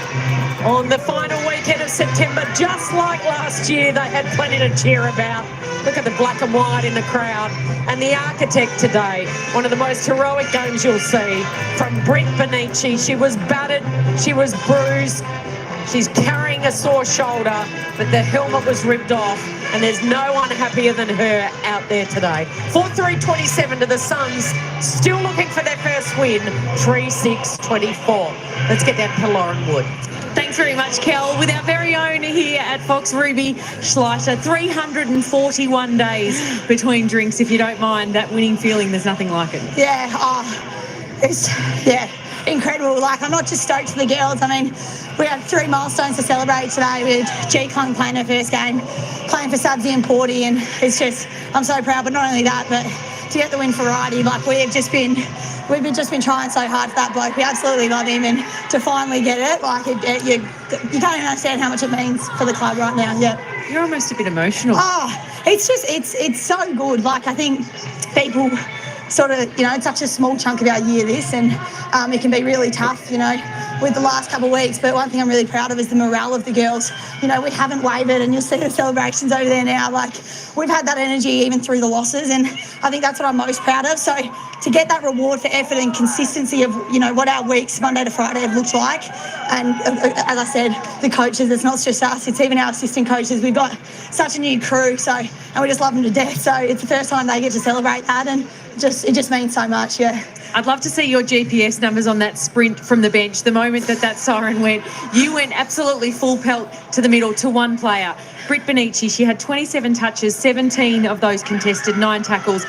On the final weekend of September, just like last year, they had plenty to cheer about. Look at the black and white in the crowd. And the architect today, one of the most heroic games you'll see from Britt Benici. She was battered, she was bruised, she's carrying a sore shoulder, but the helmet was ripped off, and there's no one happier than her out there today. 4-3-27 to the Suns, still looking for their first win, 3-6-24. Let's get down to Lauren Wood. Thanks very much, Kel. With our very own here at Fox, Ruby Schleiter, 341 days between drinks. If you don't mind that winning feeling, there's nothing like it. Yeah, it's incredible. Like, I'm not just stoked for the girls. I mean, we had 3 milestones to celebrate today with G Con playing her first game, playing for Sudsy and Porty, and it's just, I'm so proud. But not only that, but to get the win for Righty, like we've just been trying so hard for that bloke. We absolutely love him, and to finally get it, like you can't even understand how much it means for the club right now. Yeah, You're almost a bit emotional. oh, it's just it's so good. Like, I think people sort of, it's such a small chunk of our year, this, and it can be really tough, with the last couple of weeks. But one thing I'm really proud of is the morale of the girls. We haven't wavered, and you'll see the celebrations over there now. Like, we've had that energy even through the losses, and I think that's what I'm most proud of. So to get that reward for effort and consistency of, what our weeks, Monday to Friday, have looked like. And as I said, the coaches, it's not just us, it's even our assistant coaches. We've got such a new crew, and we just love them to death. So it's the first time they get to celebrate that, and it just means so much, yeah. I'd love to see your GPS numbers on that sprint from the bench. The moment that siren went, you went absolutely full pelt to the middle to one player. Britt Benici, she had 27 touches, 17 of those contested, 9 tackles.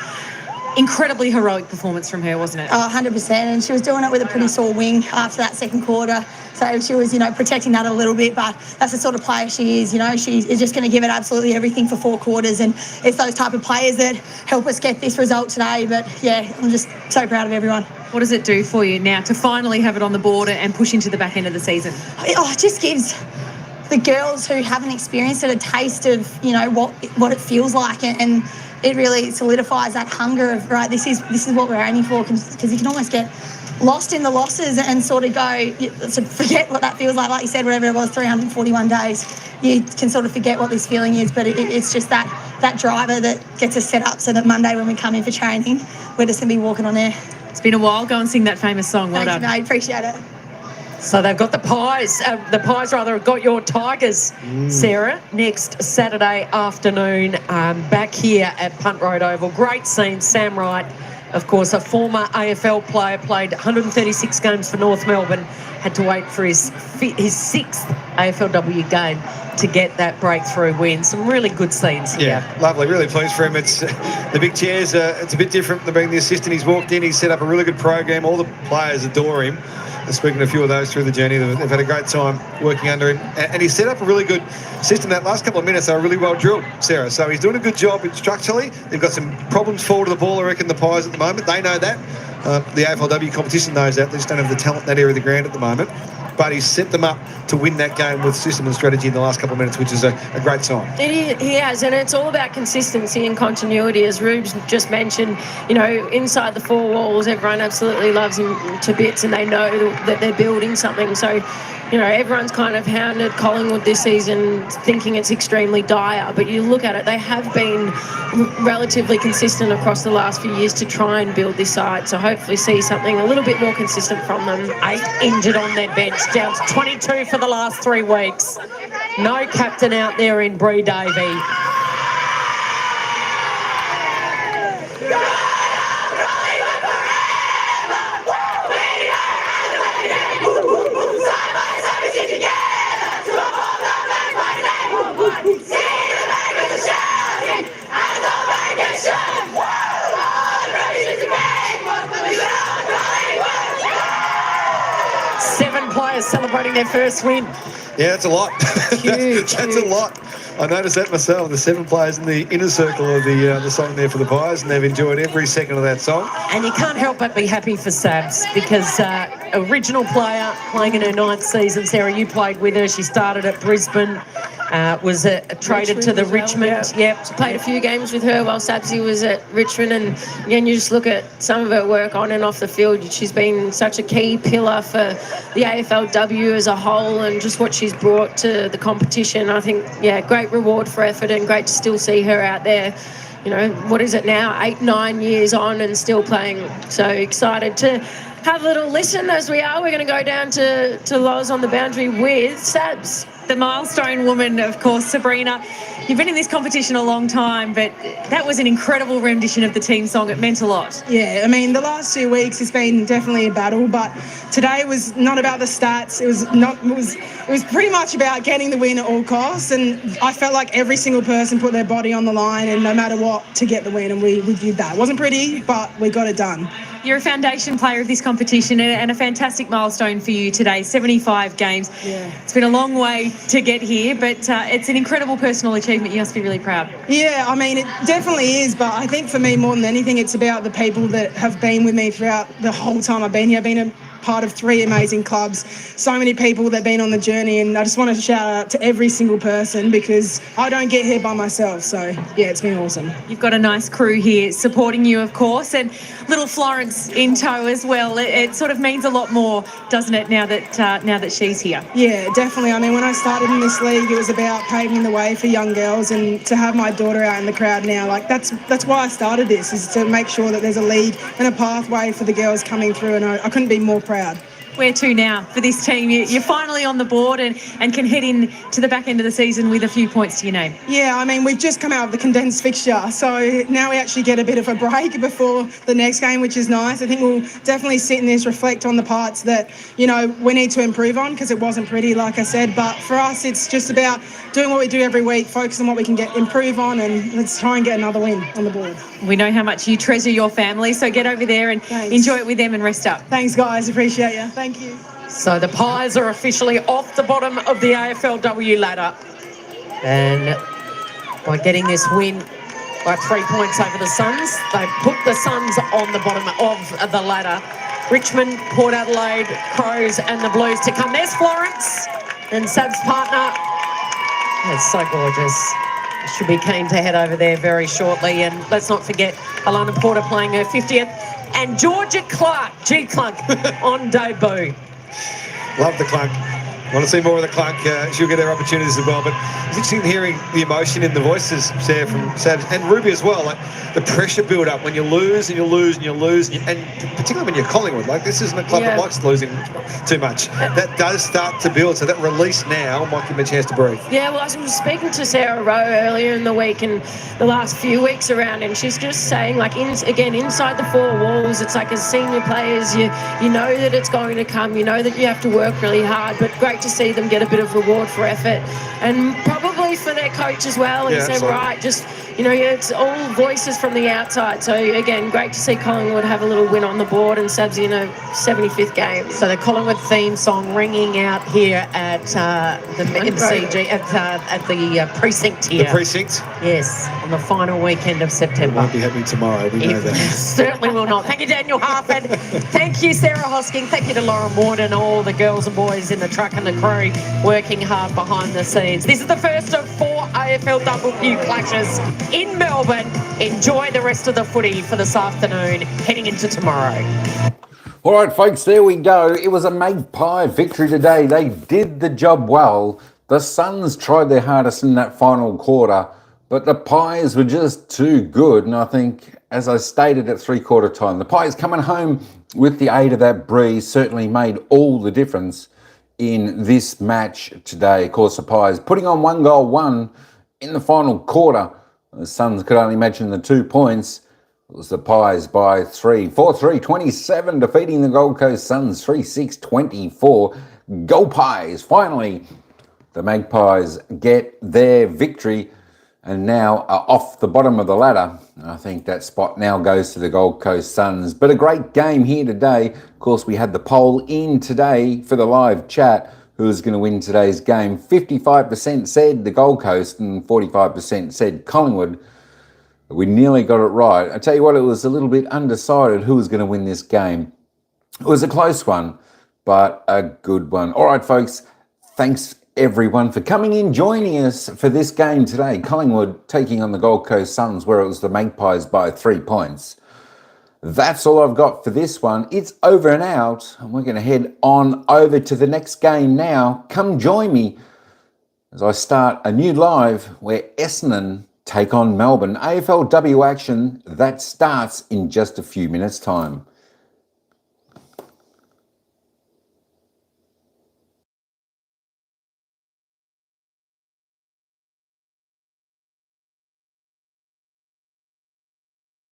Incredibly heroic performance from her, wasn't it? Oh, 100%. And she was doing it with a pretty sore wing after that second quarter. So she was, protecting that a little bit, but that's the sort of player she is. She is just going to give it absolutely everything for 4 quarters. And it's those type of players that help us get this result today. But, yeah, I'm just so proud of everyone. What does it do for you now to finally have it on the board and push into the back end of the season? Oh, it just gives the girls who haven't experienced it a taste of, what it feels like. And it really solidifies that hunger of, right, this is what we're aiming for, because you can almost get lost in the losses and sort of forget what that feels like. Like you said, whatever it was, 341 days, you can sort of forget what this feeling is. But it's just that driver that gets us set up so that Monday when we come in for training, we're just going to be walking on air. It's been a while. Go and sing that famous song. Well done. Thanks, mate. Appreciate it. So they've got the Pies have got your Tigers, Sarah, next Saturday afternoon back here at Punt Road Oval. Great scene. Sam Wright, of course, a former AFL player, played 136 games for North Melbourne, had to wait for his 6th AFLW game to get that breakthrough win. Some really good scenes here. Yeah, lovely. Really pleased for him. It's the big chairs. It's a bit different than being the assistant. He's walked in. He's set up a really good program. All the players adore him. Speaking to a few of those through the journey, they've had a great time working under him. And he's set up a really good system. That last couple of minutes, they were really well drilled, Sarah. So he's doing a good job structurally. They've got some problems forward of the ball, I reckon, the Pies at the moment. They know that. The AFLW competition knows that. They just don't have the talent in that area of the ground at the moment. But he's set them up to win that game with system and strategy in the last couple of minutes, which is a great sign. He has, and it's all about consistency and continuity, as Rubes just mentioned. Inside the 4 walls, everyone absolutely loves him to bits, and they know that they're building something. So, everyone's kind of hounded Collingwood this season thinking it's extremely dire, but you look at it, they have been relatively consistent across the last few years to try and build this side, so hopefully see something a little bit more consistent from them. 8 injured on their bench, down to 22 for the last 3 weeks. No captain out there in Bree Davey. Celebrating their first win. Yeah, that's a lot. Huge, That's a lot. I noticed that myself. The 7 players in the inner circle of the song there for the Pies, and they've enjoyed every second of that song. And you can't help but be happy for Sabs because original player playing in her 9th season. Sarah, you played with her. She started at Brisbane, was traded to the Richmond. Yep. She played a few games with her while Sabsy was at Richmond, and again, you just look at some of her work on and off the field. She's been such a key pillar for the AFLW as a whole, and just what she's brought to the competition. I think, great reward for effort, and great to still see her out there. What is it now? 8-9 years on and still playing. So excited to have a little listen as we are. We're going to go down to Loz on the boundary with Sabs. The milestone woman, of course, Sabrina. You've been in this competition a long time, but that was an incredible rendition of the team song. It meant a lot. Yeah, I mean, the last 2 weeks has been definitely a battle, but today was not about the stats. It was pretty much about getting the win at all costs, and I felt like every single person put their body on the line, and no matter what, to get the win, and we did that. It wasn't pretty, but we got it done. You're a foundation player of this competition and a fantastic milestone for you today, 75 games. Yeah. It's been a long way to get here, but it's an incredible personal achievement. You must be really proud. Yeah, I mean, it definitely is, but I think for me, more than anything, it's about the people that have been with me throughout the whole time I've been here. I've been a part of 3 amazing clubs, so many people that have been on the journey, and I just want to shout out to every single person because I don't get here by myself. So, yeah, it's been awesome. You've got a nice crew here supporting you, of course, and little Florence in tow as well. It sort of means a lot more, doesn't it, now that she's here? Yeah, definitely. I mean, when I started in this league, it was about paving the way for young girls, and to have my daughter out in the crowd now, like that's why I started this, is to make sure that there's a lead and a pathway for the girls coming through, and I couldn't be more proud. Where to now for this team? You're finally on the board and can head in to the back end of the season with a few points to your name. Yeah, I mean, we've just come out of the condensed fixture, so now we actually get a bit of a break before the next game, which is nice. I think we'll definitely sit in this, reflect on the parts that, we need to improve on, because it wasn't pretty, like I said. But for us, it's just about doing what we do every week, focus on what we can improve on, and let's try and get another win on the board. We know how much you treasure your family, so get over there and enjoy it with them and rest up. Thanks, guys. Appreciate you. Thank you. So the Pies are officially off the bottom of the AFLW ladder. And by getting this win by 3 points over the Suns, they put the Suns on the bottom of the ladder. Richmond, Port Adelaide, Crows and the Blues to come. There's Florence and Sab's partner. That's so gorgeous. Should be keen to head over there very shortly. And let's not forget Alana Porter playing her 50th. And Georgia Clark, G-Clunk, on debut. Love the Clunk. Want to see more of the Clunk. She'll get her opportunities as well. But it's interesting hearing the emotion in the voices, Sarah, from Sabs and Ruby as well. Like the pressure build up when you lose and you lose and you lose, and particularly when you're Collingwood. Like this isn't a club that likes losing too much. That does start to build. So that release now might give them a chance to breathe. Yeah, well, I was speaking to Sarah Rowe earlier in the week and the last few weeks around, and she's just saying, like, inside the 4 walls, it's like as senior players, you know that it's going to come, you know that you have to work really hard, but great to see them get a bit of reward for effort, and probably for their coach as well. And say, right, just, it's all voices from the outside. So again, great to see Collingwood have a little win on the board, and Sabs in a 75th game. So the Collingwood theme song ringing out here at the MCG, at the precinct here. The precinct? Yes, on the final weekend of September. Won't be happening tomorrow, we know that. Certainly will not. Thank you, Daniel Harford. Thank you, Sarah Hosking. Thank you to Lauren Ward and all the girls and boys in the truck and the crew working hard behind the scenes. This is the first of 4 AFLW clashes in Melbourne. Enjoy the rest of the footy for this afternoon, heading into tomorrow. All right, folks, there we go. It was a Magpie victory today. They did the job well. The Suns tried their hardest in that final quarter, but the Pies were just too good. And I think, as I stated at three-quarter time, the Pies coming home with the aid of that breeze certainly made all the difference in this match today. Of course, the Pies putting on 1-1 in the final quarter. The Suns could only imagine the 2 points. It was the Pies by 3, 4-3-27, defeating the Gold Coast Suns 3-6-24. Go Pies! Finally, the Magpies get their victory and now are off the bottom of the ladder. I think that spot now goes to the Gold Coast Suns. But a great game here today. Of course, we had the poll in today for the live chat. Who's going to win today's game? 55% said the Gold Coast and 45% said Collingwood. We nearly got it right. I tell you what, it was a little bit undecided who was going to win this game. It was a close one, but a good one. All right, folks, thanks everyone for coming in, joining us for this game today. Collingwood taking on the Gold Coast Suns, where it was the Magpies by 3 points. That's all I've got for this one. It's over and out, and we're going to head on over to the next game now. Come join me as I start a new live where Essendon take on Melbourne. AFLW action that starts in just a few minutes' time.